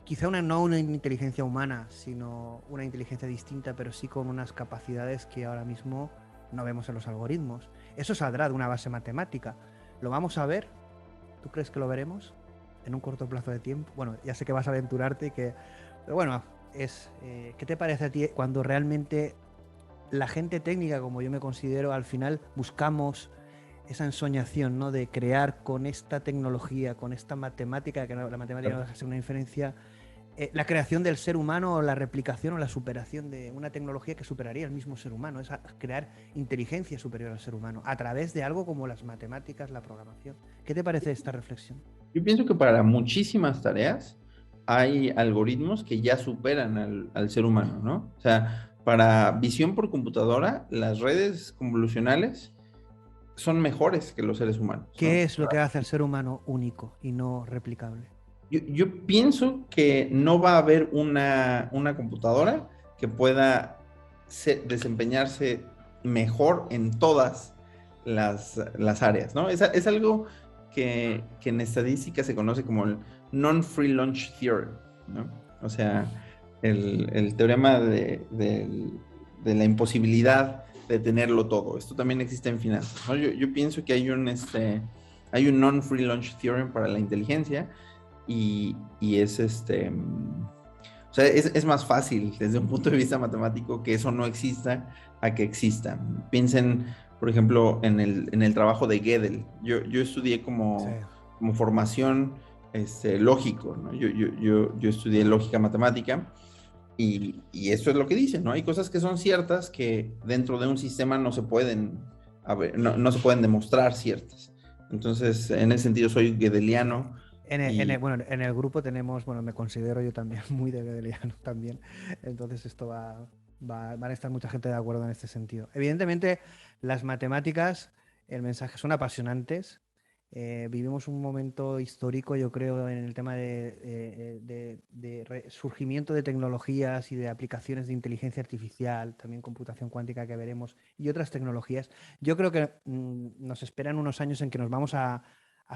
Quizá no una inteligencia humana, sino una inteligencia distinta, pero sí con unas capacidades que ahora mismo no vemos en los algoritmos. Eso saldrá de una base matemática. ¿Lo vamos a ver? ¿Tú crees que lo veremos en un corto plazo de tiempo? Bueno, ya sé que vas a aventurarte y que... Pero bueno, ¿qué te parece a ti cuando realmente la gente técnica, como yo me considero, al final buscamos esa ensoñación, ¿no? De crear con esta tecnología, con esta matemática, que la matemática no deja de ser una inferencia, la creación del ser humano o la replicación o la superación de una tecnología que superaría el mismo ser humano, es crear inteligencia superior al ser humano a través de algo como las matemáticas, la programación. ¿Qué te parece esta reflexión? Yo pienso que para muchísimas tareas hay algoritmos que ya superan al ser humano, ¿no? O sea, para visión por computadora, las redes convolucionales son mejores que los seres humanos, ¿Qué ¿no? es lo que hace al ser humano único y no replicable? Yo pienso que no va a haber una computadora que pueda desempeñarse mejor en todas las áreas, ¿no? Es algo que en estadística se conoce como el non-free lunch theorem, ¿no? O sea, el teorema de la imposibilidad de tenerlo todo. Esto también existe en finanzas, ¿no? Yo pienso que hay un non-free lunch theorem para la inteligencia y es o sea, es más fácil desde un punto de vista matemático que eso no exista a que exista. Piensen, por ejemplo, en el trabajo de Gödel. Yo estudié Sí. como formación lógico, ¿no? Yo estudié lógica matemática y eso es lo que dicen, ¿no? Hay cosas que son ciertas que dentro de un sistema no se pueden, no se pueden demostrar ciertas. Entonces, en ese sentido, soy gödeliano y Bueno, en el grupo tenemos, bueno, me considero yo también muy de Bedeliano también, entonces esto van a estar mucha gente de acuerdo en este sentido. Evidentemente, las matemáticas, el mensaje son apasionantes. Vivimos un momento histórico, yo creo, en el tema de surgimiento de tecnologías y de aplicaciones de inteligencia artificial, también computación cuántica que veremos y otras tecnologías. Yo creo que nos esperan unos años en que nos vamos a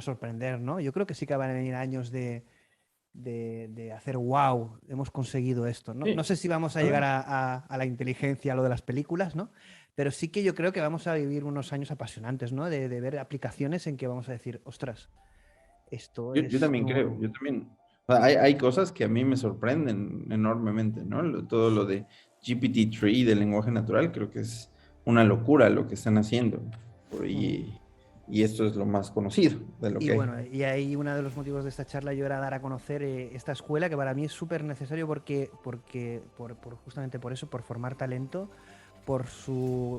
sorprender, ¿no? Yo creo que sí que van a venir años de hacer wow, hemos conseguido esto, ¿no? No sí, sé si vamos a llegar claro. a la inteligencia, a lo de las películas, ¿no? Pero sí que yo creo que vamos a vivir unos años apasionantes, ¿no? De ver aplicaciones en que vamos a decir, ostras, esto Yo es también creo, nuevo. yo también. O sea, hay cosas que a mí me sorprenden enormemente, ¿no? Todo lo de GPT-3 del lenguaje natural, creo que es una locura lo que están haciendo. Ujú. Y, y esto es lo más conocido de lo Y que hay. bueno, y ahí uno de los motivos de esta charla yo era dar a conocer esta escuela que para mí es súper necesario justamente por eso, por formar talento, por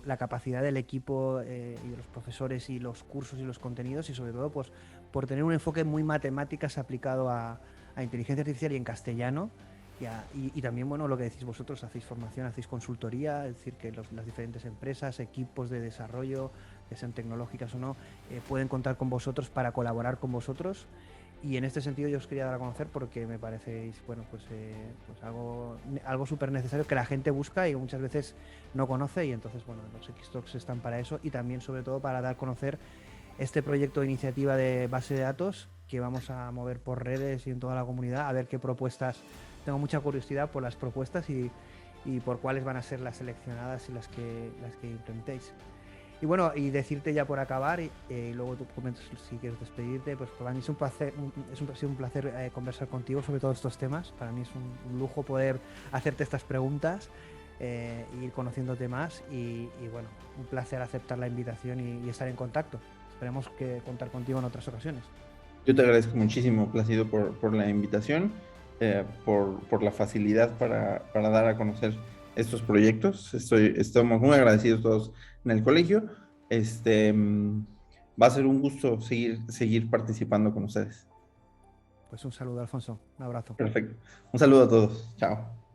la capacidad del equipo y de los profesores y los cursos y los contenidos y sobre todo pues por tener un enfoque muy matemáticas aplicado a inteligencia artificial y en castellano y también bueno lo que decís vosotros, hacéis formación, hacéis consultoría, es decir que las diferentes empresas, equipos de desarrollo, que sean tecnológicas o no, pueden contar con vosotros para colaborar con vosotros. Y en este sentido yo os quería dar a conocer porque me parecéis, bueno, pues algo súper necesario que la gente busca y que muchas veces no conoce y entonces, bueno, los Xtalks están para eso y también sobre todo para dar a conocer este proyecto de iniciativa de base de datos que vamos a mover por redes y en toda la comunidad a ver qué propuestas, tengo mucha curiosidad por las propuestas y por cuáles van a ser las seleccionadas y las que implementéis. Y bueno, y decirte ya por acabar, y luego tú comentas si quieres despedirte, pues para mí es un placer, ha sido un placer conversar contigo sobre todos estos temas. Para mí es un lujo poder hacerte estas preguntas, ir conociéndote más y bueno, un placer aceptar la invitación y estar en contacto. Esperemos que contar contigo en otras ocasiones. Yo te agradezco muchísimo, Plácido, por la invitación, por la facilidad para dar a conocer estos proyectos. Estamos muy agradecidos todos en el colegio. Va a ser un gusto seguir participando con ustedes. Pues un saludo, Alfonso. Un abrazo. Perfecto. Un saludo a todos. Chao.